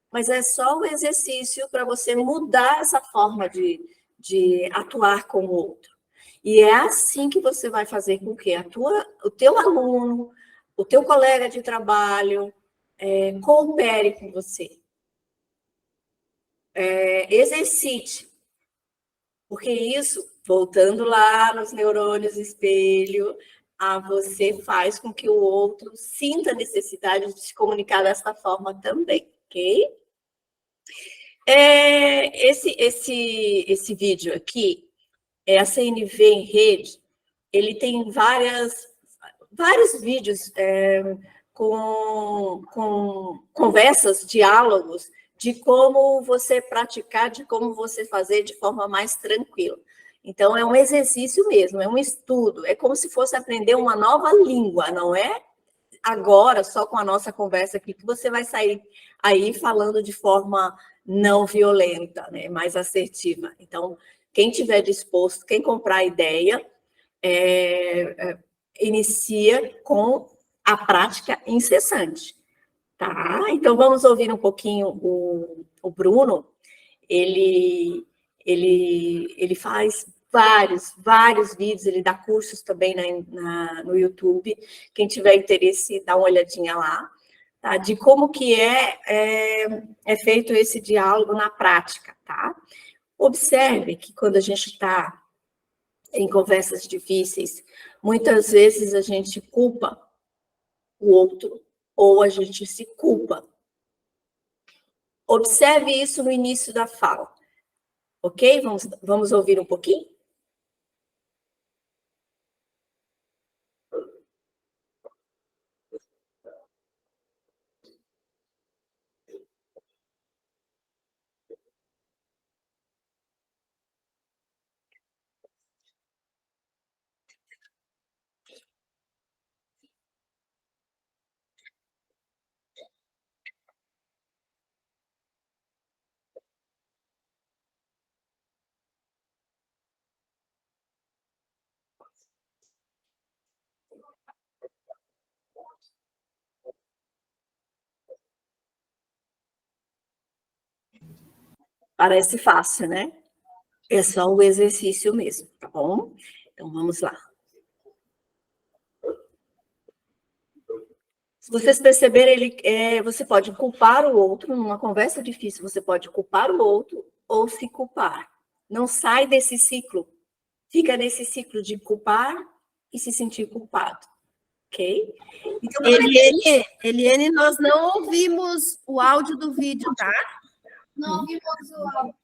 mas é só um exercício para você mudar essa forma de atuar com o outro. E é assim que você vai fazer com que o teu aluno, o teu colega de trabalho, coopere com você. Exercite. Porque isso, voltando lá nos neurônios espelho, você faz com que o outro sinta a necessidade de se comunicar dessa forma também, ok? Esse vídeo aqui, a CNV em rede, ele tem vários vídeos com conversas, diálogos de como você praticar, de como você fazer de forma mais tranquila. Então, é um exercício mesmo, é um estudo, é como se fosse aprender uma nova língua, não é agora, só com a nossa conversa aqui, que você vai sair aí falando de forma não violenta, né, mais assertiva. Então, quem tiver disposto, quem comprar a ideia, inicia com a prática incessante, tá? Então, vamos ouvir um pouquinho o Bruno. Ele faz vários vídeos, ele dá cursos também no YouTube. Quem tiver interesse, dá uma olhadinha lá, tá? De como que é feito esse diálogo na prática, tá? Observe que quando a gente está em conversas difíceis, muitas vezes a gente culpa o outro ou a gente se culpa. Observe isso no início da fala. Ok? Vamos ouvir um pouquinho? Parece fácil, né? É só o exercício mesmo, tá bom? Então, vamos lá. Se vocês perceberem, você pode culpar o outro, numa conversa difícil, você pode culpar o outro ou se culpar. Não sai desse ciclo. Fica nesse ciclo de culpar e se sentir culpado. Ok? Então, Eliane, nós não ouvimos o áudio do vídeo, tá? Não ouvimos o áudio.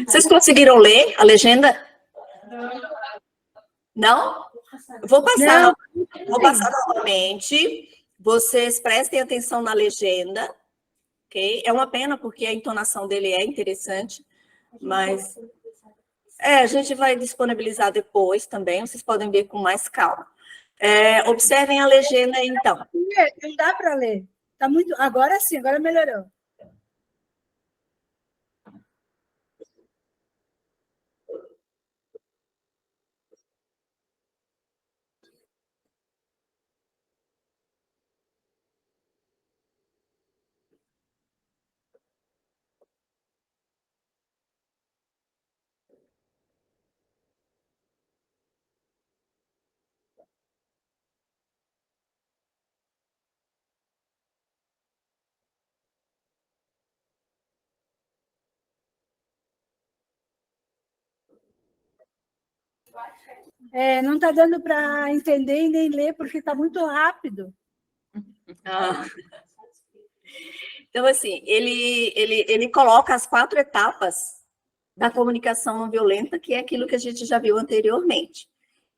vocês conseguiram ler a legenda? Não? Vou passar novamente. Vocês prestem atenção na legenda, ok? É uma pena, porque a entonação dele é interessante, mas... a gente vai disponibilizar depois também, vocês podem ver com mais calma. Observem a legenda, então. Não dá para ler. Tá muito... Agora sim, agora melhorou. Não está dando para entender e nem ler, porque está muito rápido. Então, assim, ele coloca as 4 etapas da comunicação não violenta, que é aquilo que a gente já viu anteriormente.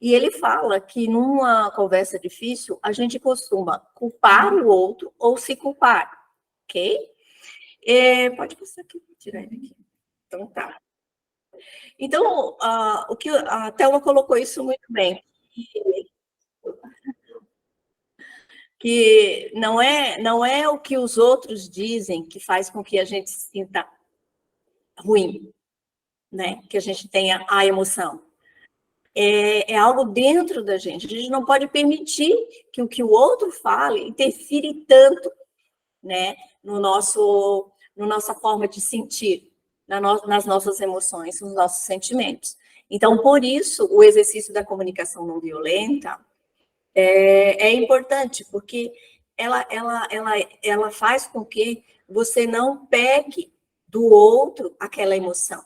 E ele fala que numa conversa difícil, a gente costuma culpar o outro ou se culpar, ok? Pode passar aqui, tirar ele aqui. Então, tá. Então, o que a Thelma colocou isso muito bem, que não é o que os outros dizem que faz com que a gente se sinta ruim, né? Que a gente tenha a emoção. É algo dentro da gente. A gente não pode permitir que o que o outro fale interfira tanto, né, nossa forma de sentir, nas nossas emoções, nos nossos sentimentos. Então, por isso, o exercício da comunicação não violenta é importante, porque ela faz com que você não pegue do outro aquela emoção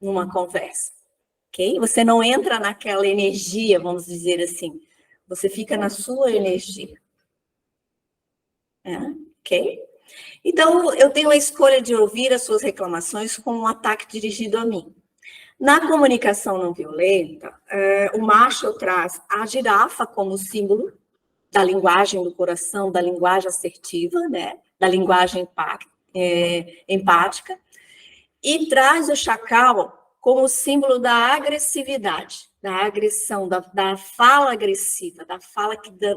numa conversa. Ok? Você não entra naquela energia, vamos dizer assim. Você fica na sua energia. Ok? Então, eu tenho a escolha de ouvir as suas reclamações com um ataque dirigido a mim. Na comunicação não violenta, o Marshall traz a girafa como símbolo, da linguagem do coração, da linguagem assertiva, né? Da linguagem empática, e traz o chacal como símbolo da agressividade, da agressão, da fala agressiva, da fala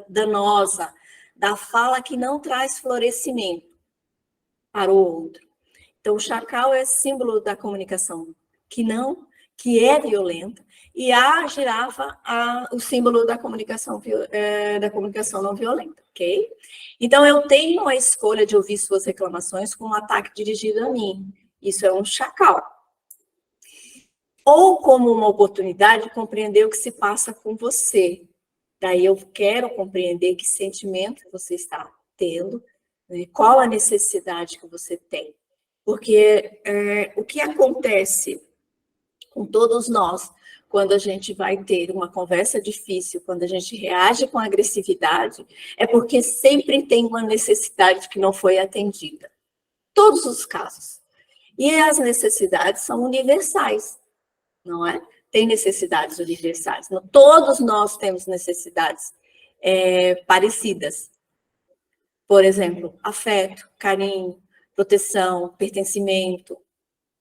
danosa, da fala que não traz florescimento para o outro. Então, o chacal é símbolo da comunicação que é violenta, e a girafa, o símbolo da comunicação não violenta, ok? Então, eu tenho a escolha de ouvir suas reclamações com um ataque dirigido a mim. Isso é um chacal. Ou como uma oportunidade de compreender o que se passa com você. Daí eu quero compreender que sentimento você está tendo, né? Qual a necessidade que você tem. Porque o que acontece com todos nós, quando a gente vai ter uma conversa difícil, quando a gente reage com agressividade, é porque sempre tem uma necessidade que não foi atendida. Todos os casos. E as necessidades são universais, não é? Tem necessidades universais. Todos nós temos necessidades parecidas. Por exemplo, afeto, carinho, proteção, pertencimento,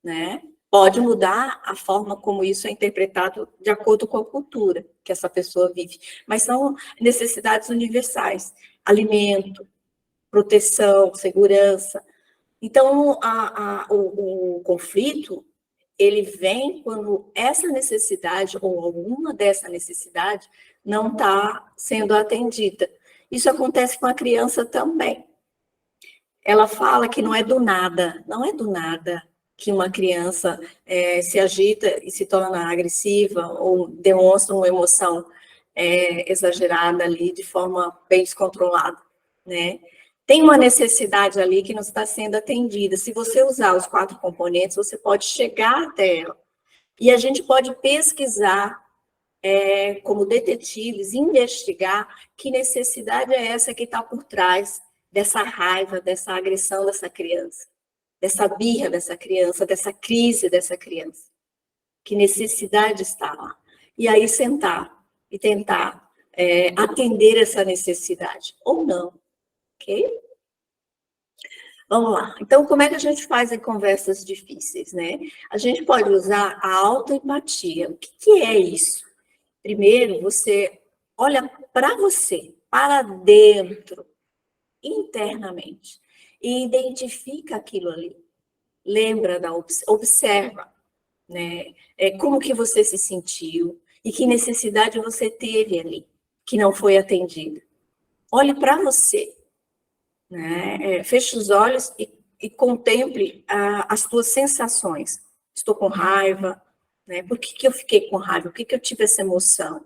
né? Pode mudar a forma como isso é interpretado de acordo com a cultura que essa pessoa vive, mas são necessidades universais: alimento, proteção, segurança. Então, o conflito, ele vem quando essa necessidade, ou alguma dessa necessidade, não está sendo atendida. Isso acontece com a criança também. Ela fala que não é do nada que uma criança se agita e se torna agressiva ou demonstra uma emoção exagerada ali de forma bem descontrolada, né? Tem uma necessidade ali que não está sendo atendida. Se você usar os 4 componentes, você pode chegar até ela. E a gente pode pesquisar, como detetives, investigar que necessidade é essa que está por trás dessa raiva, dessa agressão dessa criança, dessa birra dessa criança, dessa crise dessa criança. Que necessidade está lá? E aí sentar e tentar atender essa necessidade, ou não. Ok? Vamos lá. Então, como é que a gente faz em conversas difíceis, né? A gente pode usar a autoempatia. O que é isso? Primeiro, você olha para você, para dentro, internamente, e identifica aquilo ali. Lembra, observa, né? Como que você se sentiu e que necessidade você teve ali, que não foi atendida. Olhe para você. Né? Feche os olhos e contemple as tuas sensações. Estou com raiva, né? Por que eu fiquei com raiva? Por que eu tive essa emoção?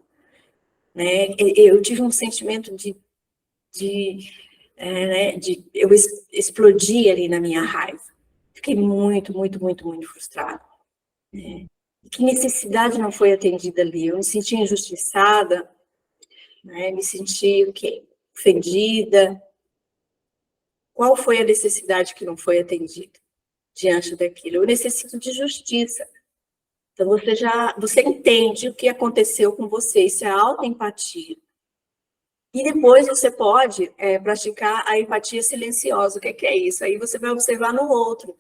Né? Eu tive um sentimento eu explodi ali na minha raiva. Fiquei muito, muito, muito, muito frustrada. Né? Que necessidade não foi atendida ali? Eu me senti injustiçada, né? Me senti ofendida. Qual foi a necessidade que não foi atendida diante daquilo? Eu necessito de justiça. Então, você entende o que aconteceu com você, isso é autoempatia. E depois você pode praticar a empatia silenciosa. O que é isso? Aí você vai observar no outro.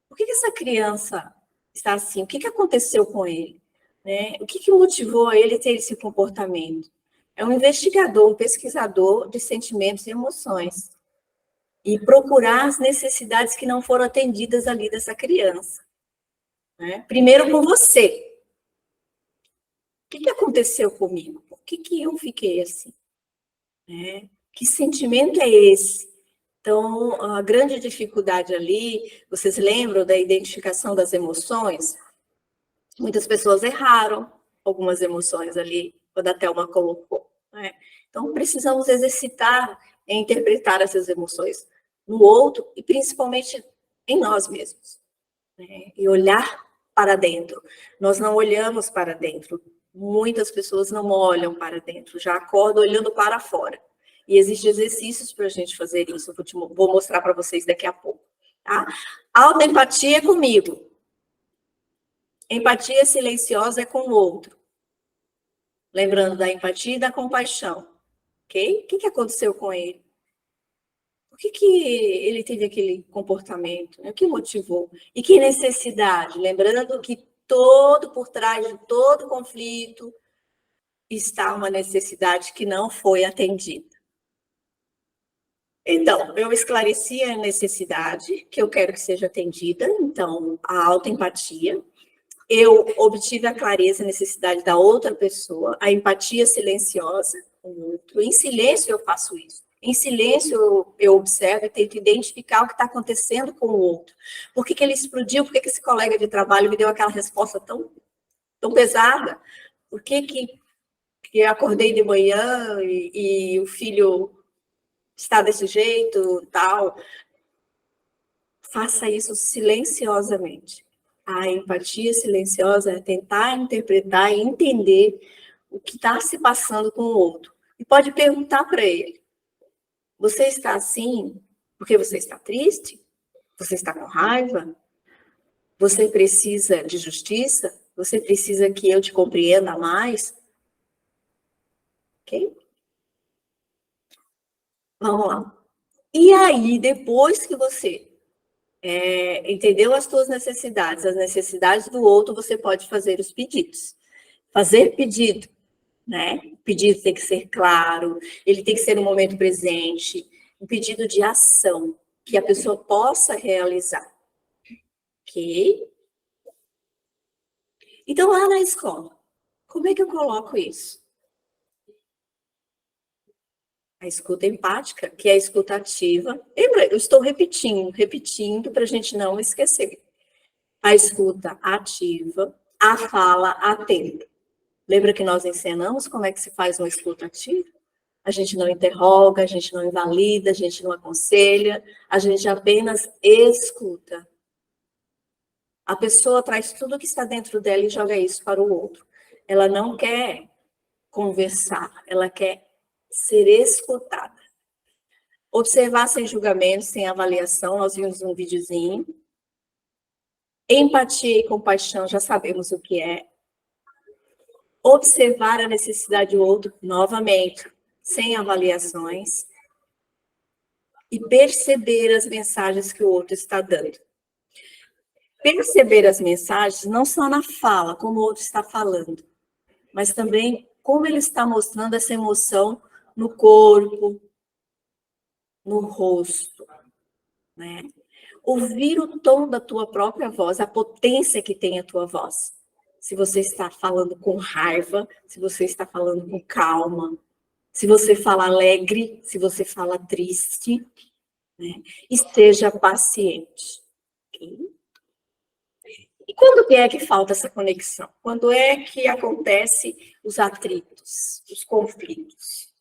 Por que essa criança está assim? O que aconteceu com ele? Né? O que motivou a ele ter esse comportamento? É um investigador, um pesquisador de sentimentos e emoções. E procurar as necessidades que não foram atendidas ali dessa criança. Né? Primeiro com você. O que aconteceu comigo? Por que eu fiquei assim? Né? Que sentimento é esse? Então, a grande dificuldade ali, vocês lembram da identificação das emoções? Muitas pessoas erraram algumas emoções ali, quando a Thelma colocou. Né? Então, precisamos exercitar em interpretar essas emoções no outro e principalmente em nós mesmos, né? E olhar para dentro. Nós não olhamos para dentro. Muitas pessoas não olham para dentro, já acordam olhando para fora. E existem exercícios para a gente fazer isso. Vou mostrar para vocês daqui a pouco. Tá? Autoempatia é comigo. Empatia silenciosa é com o outro. Lembrando da empatia e da compaixão. ok? O que aconteceu com ele? Por que ele teve aquele comportamento? Né? O que motivou? E que necessidade? Lembrando que por trás de todo conflito está uma necessidade que não foi atendida. Então, eu esclareci a necessidade que eu quero que seja atendida, então, a autoempatia. Eu obtive a clareza e necessidade da outra pessoa, a empatia silenciosa com o outro. Em silêncio eu faço isso. Em silêncio eu observo e tento identificar o que está acontecendo com o outro. Por que ele explodiu? Por que esse colega de trabalho me deu aquela resposta tão pesada? Por que eu acordei de manhã e o filho está desse jeito, tal? Faça isso silenciosamente. A empatia silenciosa é tentar interpretar e entender o que está se passando com o outro. E pode perguntar para ele: você está assim porque você está triste? Você está com raiva? Você precisa de justiça? Você precisa que eu te compreenda mais? Ok? Vamos lá. E aí, depois que você entendeu as suas necessidades, as necessidades do outro, você pode fazer os pedidos. Fazer pedido, né? O pedido tem que ser claro, ele tem que ser no momento presente, um pedido de ação que a pessoa possa realizar. Ok? Então, lá na escola, como é que eu coloco isso? A escuta empática, que é a escuta ativa. Lembra, eu estou repetindo para a gente não esquecer. A escuta ativa, a fala atenta. Lembra que nós ensinamos como é que se faz uma escuta ativa? A gente não interroga, a gente não invalida, a gente não aconselha, a gente apenas escuta. A pessoa traz tudo que está dentro dela e joga isso para o outro. Ela não quer conversar, ela quer ser escutada. Observar sem julgamento, sem avaliação, nós vimos um videozinho. Empatia e compaixão, já sabemos o que é. Observar a necessidade do outro, novamente, sem avaliações. E perceber as mensagens que o outro está dando. Perceber as mensagens não só na fala, como o outro está falando, mas também como ele está mostrando essa emoção no corpo, no rosto, né? Ouvir o tom da tua própria voz, a potência que tem a tua voz. Se você está falando com raiva, se você está falando com calma, se você fala alegre, se você fala triste, né? Esteja paciente. Okay? E quando é que falta essa conexão? Quando é que acontece os atritos, os conflitos?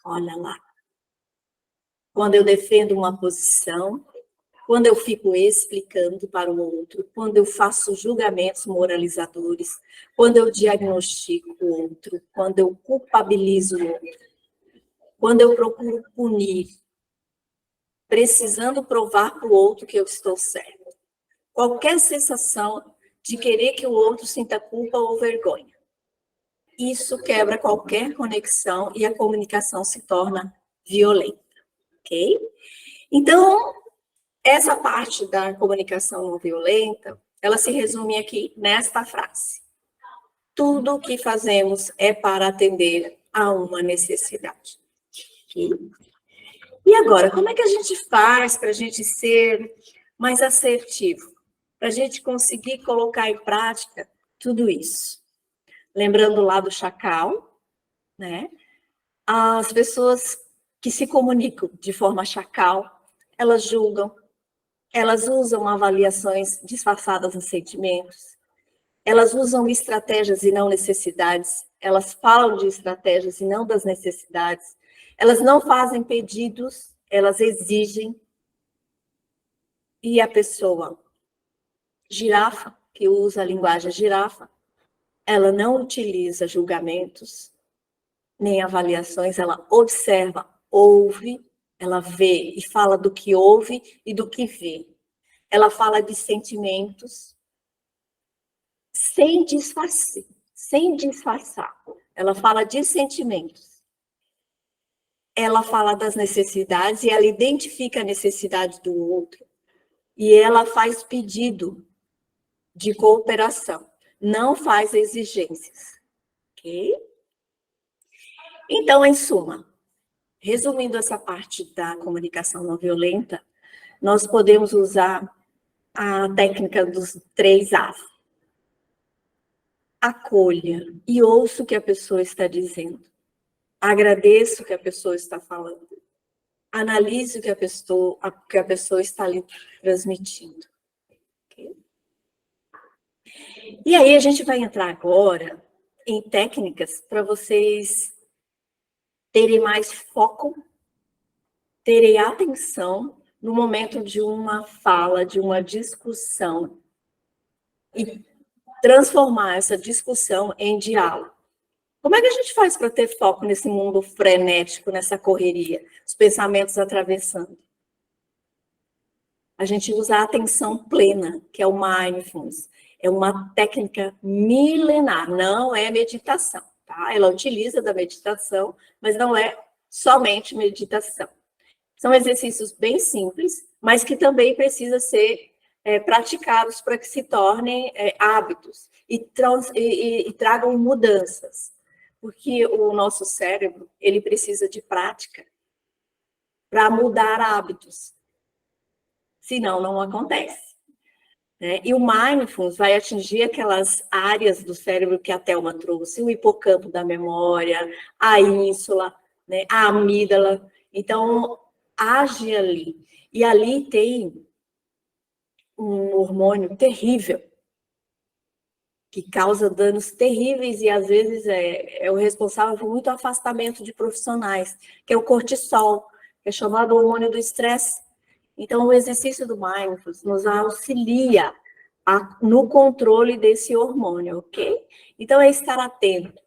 Olha lá. Quando eu defendo uma posição, quando eu fico explicando para o outro, quando eu faço julgamentos moralizadores, quando eu diagnostico o outro, quando eu culpabilizo o outro, quando eu procuro punir, precisando provar para o outro que eu estou certo. Qualquer sensação de querer que o outro sinta culpa ou vergonha. Isso quebra qualquer conexão e a comunicação se torna violenta, ok? Então, essa parte da comunicação não violenta, ela se resume aqui nesta frase. Tudo o que fazemos é para atender a uma necessidade. Okay? E agora, como é que a gente faz para a gente ser mais assertivo? Para a gente conseguir colocar em prática tudo isso? Lembrando lá do chacal, né? As pessoas que se comunicam de forma chacal, elas julgam, elas usam avaliações disfarçadas em sentimentos, elas usam estratégias e não necessidades, elas falam de estratégias e não das necessidades, elas não fazem pedidos, elas exigem. E a pessoa girafa, que usa a linguagem girafa, ela não utiliza julgamentos, nem avaliações, ela observa, ouve, ela vê e fala do que ouve e do que vê. Ela fala de sentimentos sem disfarçar. Ela fala de sentimentos. ela fala das necessidades e ela identifica a necessidade do outro. E ela faz pedido de cooperação, não faz exigências. Ok? Então, em suma, resumindo essa parte da comunicação não violenta, nós podemos usar a técnica dos 3 As. Acolha e ouça o que a pessoa está dizendo. Agradeça o que a pessoa está falando. Analise o que a pessoa está lhe transmitindo. Okay? E aí a gente vai entrar agora em técnicas para vocês terem mais foco, terem atenção no momento de uma fala, de uma discussão, e transformar essa discussão em diálogo. Como é que a gente faz para ter foco nesse mundo frenético, nessa correria, os pensamentos atravessando? A gente usa a atenção plena, que é o mindfulness. É uma técnica milenar, não é meditação, tá? Ela utiliza da meditação, mas não é somente meditação. São exercícios bem simples, mas que também precisam ser praticados para que se tornem hábitos e tragam mudanças. Porque o nosso cérebro, ele precisa de prática para mudar hábitos. Senão, não acontece. Né? E o mindfulness vai atingir aquelas áreas do cérebro que a Thelma trouxe, o hipocampo da memória, a ínsula, né? A amígdala. Então, age ali. E ali tem um hormônio terrível, que causa danos terríveis e, às vezes, é o responsável por muito afastamento de profissionais, que é o cortisol, que é chamado hormônio do estresse. Então, o exercício do mindfulness nos auxilia no controle desse hormônio, ok? Então, é estar atento,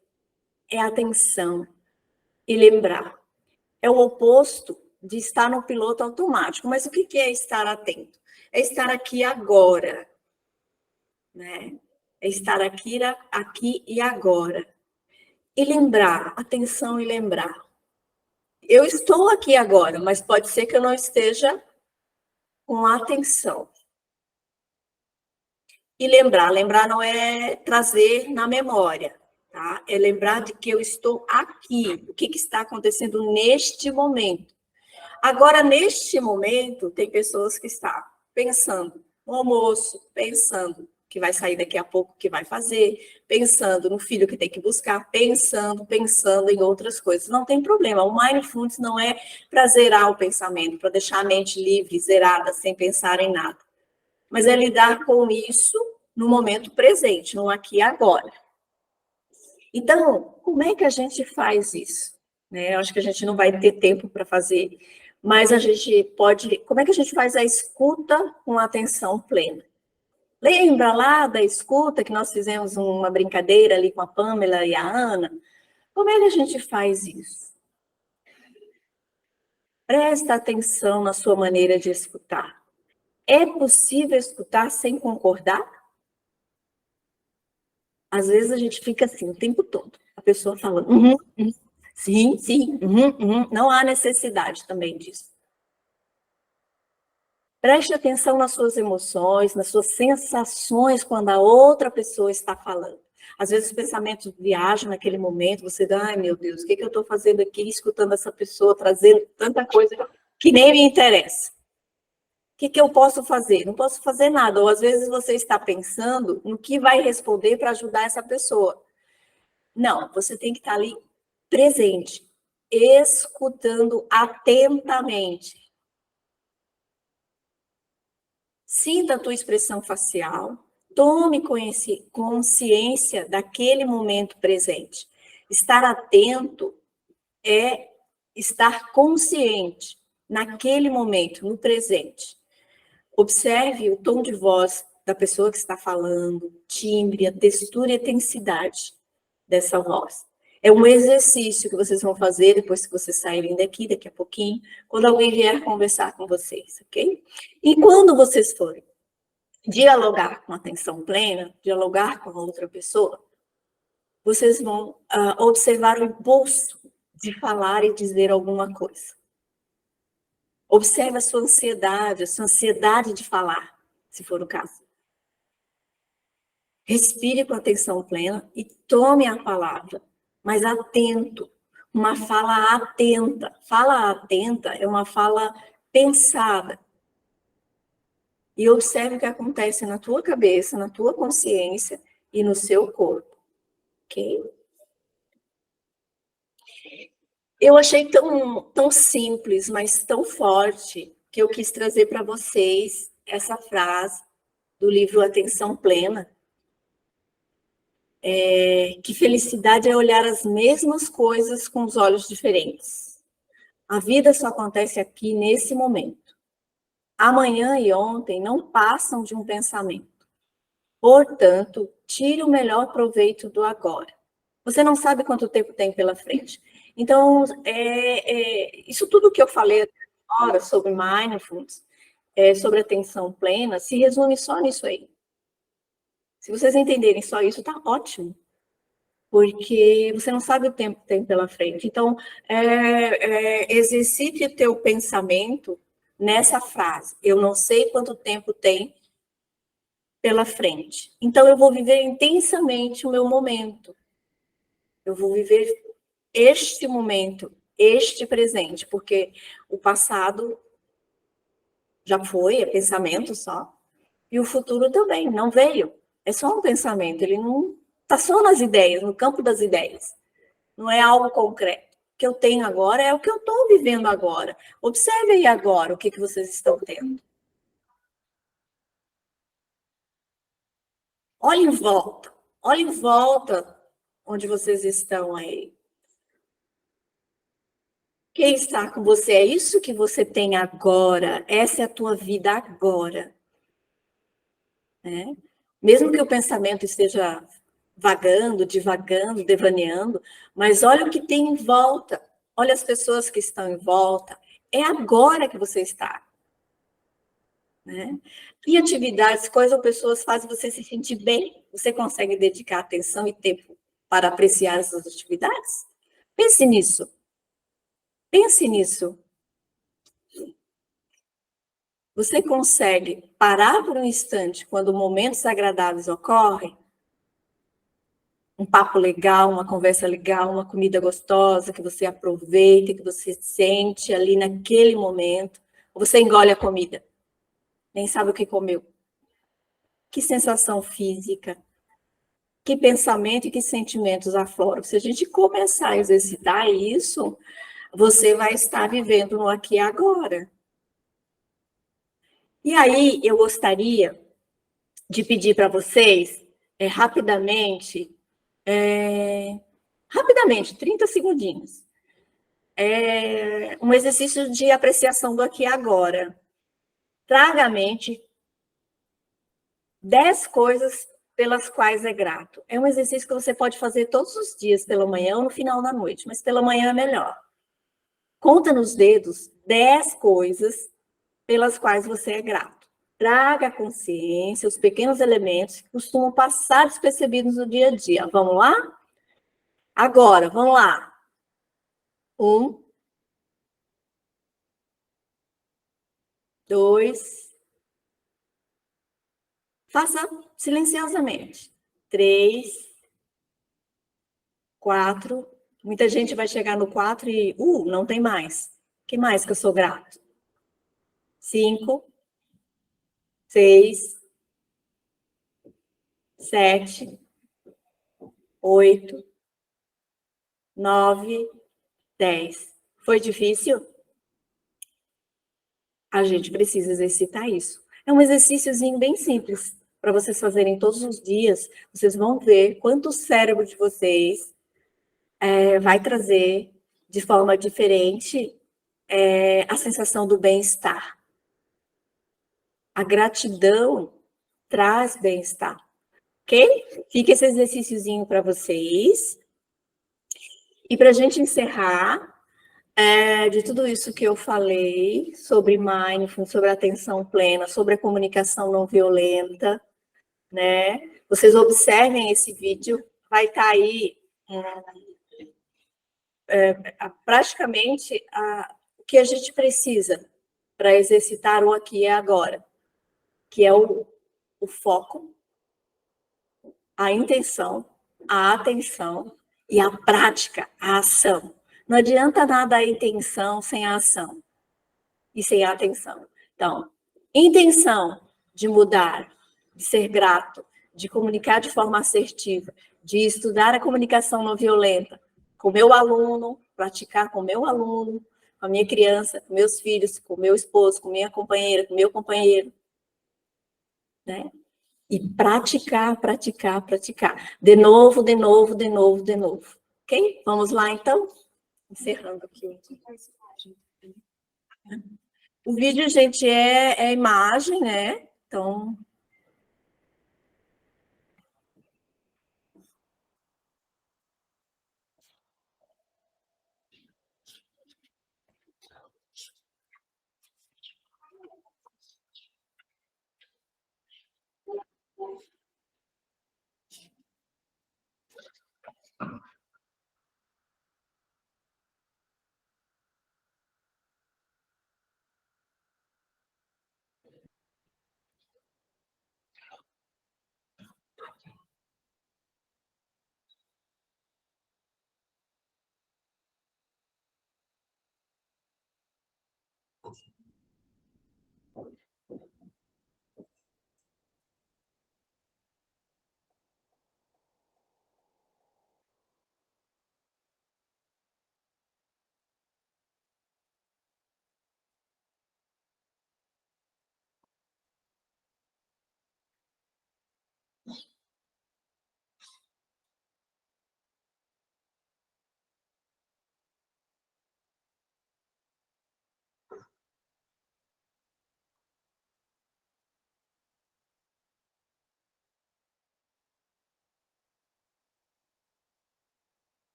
é atenção e lembrar. É o oposto de estar no piloto automático. Mas o que é estar atento? É estar aqui agora, né? É estar aqui e agora. E lembrar, atenção e lembrar. Eu estou aqui agora, mas pode ser que eu não esteja com atenção. E lembrar não é trazer na memória, tá? É lembrar de que eu estou aqui, o que está acontecendo neste momento. Agora, neste momento, tem pessoas que estão pensando no almoço, pensando que vai sair daqui a pouco, que vai fazer, pensando no filho que tem que buscar, pensando em outras coisas. Não tem problema. O mindfulness não é para zerar o pensamento, para deixar a mente livre, zerada, sem pensar em nada. Mas é lidar com isso no momento presente, no aqui e agora. Então, como é que a gente faz isso? Né? Eu acho que a gente não vai ter tempo para fazer, mas a gente pode... Como é que a gente faz a escuta com atenção plena? Lembra lá da escuta que nós fizemos uma brincadeira ali com a Pamela e a Ana? Como é que a gente faz isso? Presta atenção na sua maneira de escutar. É possível escutar sem concordar? Às vezes a gente fica assim o tempo todo. A pessoa falando, sim, não há necessidade também disso. Preste atenção nas suas emoções, nas suas sensações quando a outra pessoa está falando. Às vezes os pensamentos viajam naquele momento, você dá, ai meu Deus, o que eu estou fazendo aqui, escutando essa pessoa, trazendo tanta coisa que nem me interessa. O que eu posso fazer? Não posso fazer nada. Ou às vezes você está pensando no que vai responder para ajudar essa pessoa. Não, você tem que estar ali presente, escutando atentamente. Sinta a tua expressão facial, tome consciência daquele momento presente. Estar atento é estar consciente naquele momento, no presente. Observe o tom de voz da pessoa que está falando, timbre, a textura e a intensidade dessa voz. É um exercício que vocês vão fazer depois que vocês saírem daqui a pouquinho, quando alguém vier conversar com vocês, ok? E quando vocês forem dialogar com atenção plena, dialogar com a outra pessoa, vocês vão observar o impulso de falar e dizer alguma coisa. Observe a sua ansiedade de falar, se for o caso. Respire com atenção plena e tome a palavra, mas atento. Uma fala atenta. Fala atenta é uma fala pensada. E observe o que acontece na tua cabeça, na tua consciência e no seu corpo. Ok? Eu achei tão simples, mas tão forte, que eu quis trazer para vocês essa frase do livro Atenção Plena. Que felicidade é olhar as mesmas coisas com os olhos diferentes. A vida só acontece aqui nesse momento. Amanhã e ontem não passam de um pensamento. Portanto, tire o melhor proveito do agora. Você não sabe quanto tempo tem pela frente. Então, isso tudo que eu falei agora sobre mindfulness, sobre atenção plena, se resume só nisso aí. Se vocês entenderem só isso, tá ótimo. Porque você não sabe o tempo que tem pela frente. Então, exercite o teu pensamento nessa frase. Eu não sei quanto tempo tem pela frente. Então, eu vou viver intensamente o meu momento. Eu vou viver este momento, este presente, porque o passado já foi, é pensamento só, e o futuro também, não veio. É só um pensamento, ele não está só nas ideias, no campo das ideias. Não é algo concreto. O que eu tenho agora é o que eu estou vivendo agora. Observe aí agora o que vocês estão tendo. Olhe em volta onde vocês estão aí. Quem está com você? É isso que você tem agora. Essa é a tua vida agora. Mesmo que o pensamento esteja vagando, divagando, devaneando, mas olha o que tem em volta. Olha as pessoas que estão em volta. É agora que você está. Que atividades, coisas ou pessoas fazem você se sentir bem? Você consegue dedicar atenção e tempo para apreciar essas atividades? Pense nisso. Pense nisso. Você consegue parar por um instante quando momentos agradáveis ocorrem? Um papo legal, uma conversa legal, uma comida gostosa que você aproveita, que você sente ali naquele momento. Ou você engole a comida, nem sabe o que comeu. Que sensação física, que pensamento e que sentimentos afloram. Se a gente começar a exercitar isso, você vai estar vivendo no aqui e agora. E aí, eu gostaria de pedir para vocês, rapidamente, 30 segundinhos, um exercício de apreciação do aqui e agora. Traga à mente 10 coisas pelas quais é grato. É um exercício que você pode fazer todos os dias, pela manhã ou no final da noite, mas pela manhã é melhor. Conta nos dedos 10 coisas pelas quais você é grato. Traga à consciência os pequenos elementos que costumam passar despercebidos no dia a dia. Vamos lá? Agora, vamos lá. 1, 2, faça silenciosamente. 3, 4. Muita gente vai chegar no 4 e, não tem mais. O que mais que eu sou grato? 5, 6, 7, 8, 9, 10. Foi difícil? A gente precisa exercitar isso. É um exercíciozinho bem simples, para vocês fazerem todos os dias. Vocês vão ver quanto o cérebro de vocês vai trazer de forma diferente a sensação do bem-estar. A gratidão traz bem-estar, ok? Fica esse exercíciozinho para vocês. E para a gente encerrar, de tudo isso que eu falei sobre mindfulness, sobre a atenção plena, sobre a comunicação não violenta, né? Vocês observem esse vídeo, vai estar aí praticamente o que a gente precisa para exercitar o aqui e agora, que é o foco, a intenção, a atenção e a prática, a ação. Não adianta nada a intenção sem a ação e sem a atenção. Então, intenção de mudar, de ser grato, de comunicar de forma assertiva, de estudar a comunicação não violenta com meu aluno, praticar com meu aluno, com a minha criança, com meus filhos, com meu esposo, com minha companheira, com meu companheiro, né? E praticar, praticar, praticar. De novo, de novo, de novo, de novo. Ok? Vamos lá, então? Encerrando aqui. O vídeo, gente, é imagem, né? Então...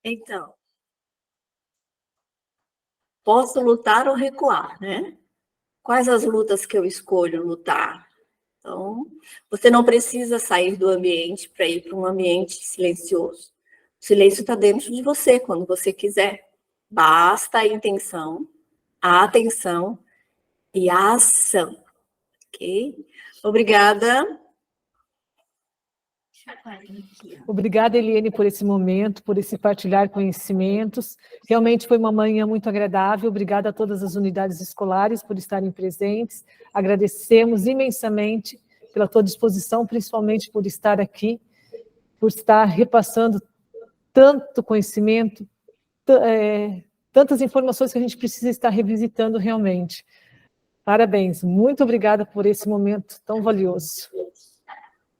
Então, posso lutar ou recuar, né? Quais as lutas que eu escolho lutar? Então, você não precisa sair do ambiente para ir para um ambiente silencioso. O silêncio está dentro de você, quando você quiser. Basta a intenção, a atenção e a ação, ok? Obrigada. Obrigada, Eliane, por esse momento, por esse partilhar conhecimentos. Realmente foi uma manhã muito agradável. Obrigada a todas as unidades escolares por estarem presentes. Agradecemos imensamente pela tua disposição, principalmente por estar aqui, por estar repassando tanto conhecimento, tantas informações que a gente precisa estar revisitando realmente. Parabéns, muito obrigada por esse momento tão valioso.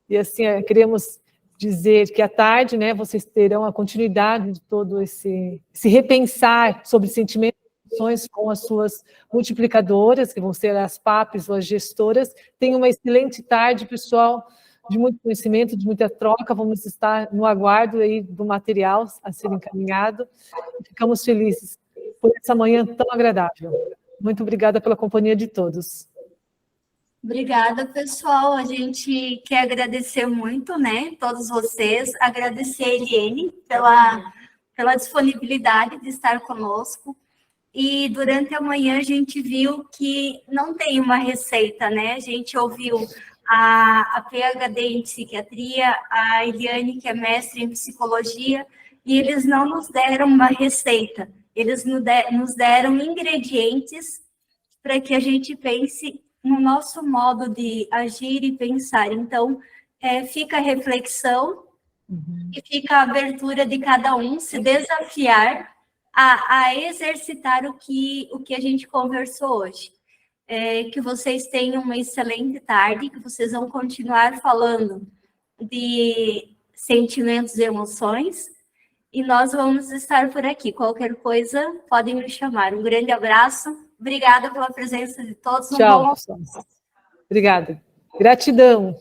E assim, queremos dizer que à tarde, né, vocês terão a continuidade de todo esse repensar sobre sentimentos e emoções com as suas multiplicadoras, que vão ser as PAPs ou as gestoras. Tenham uma excelente tarde, pessoal, de muito conhecimento, de muita troca. Vamos estar no aguardo aí do material a ser encaminhado. Ficamos felizes por essa manhã tão agradável. Muito obrigada pela companhia de todos. Obrigada, pessoal. A gente quer agradecer muito, né, todos vocês, agradecer a Eliane pela disponibilidade de estar conosco. E durante a manhã a gente viu que não tem uma receita, né? A gente ouviu a PhD em psiquiatria, a Eliane, que é mestre em psicologia, e eles não nos deram uma receita, eles nos deram ingredientes para que a gente pense no nosso modo de agir e pensar. Então, fica a reflexão e fica a abertura de cada um se desafiar a exercitar o que a gente conversou hoje. Que vocês tenham uma excelente tarde, que vocês vão continuar falando de sentimentos e emoções, e nós vamos estar por aqui. Qualquer coisa, podem me chamar. Um grande abraço. Obrigada pela presença de todos. Tchau, pessoal. Obrigada. Gratidão.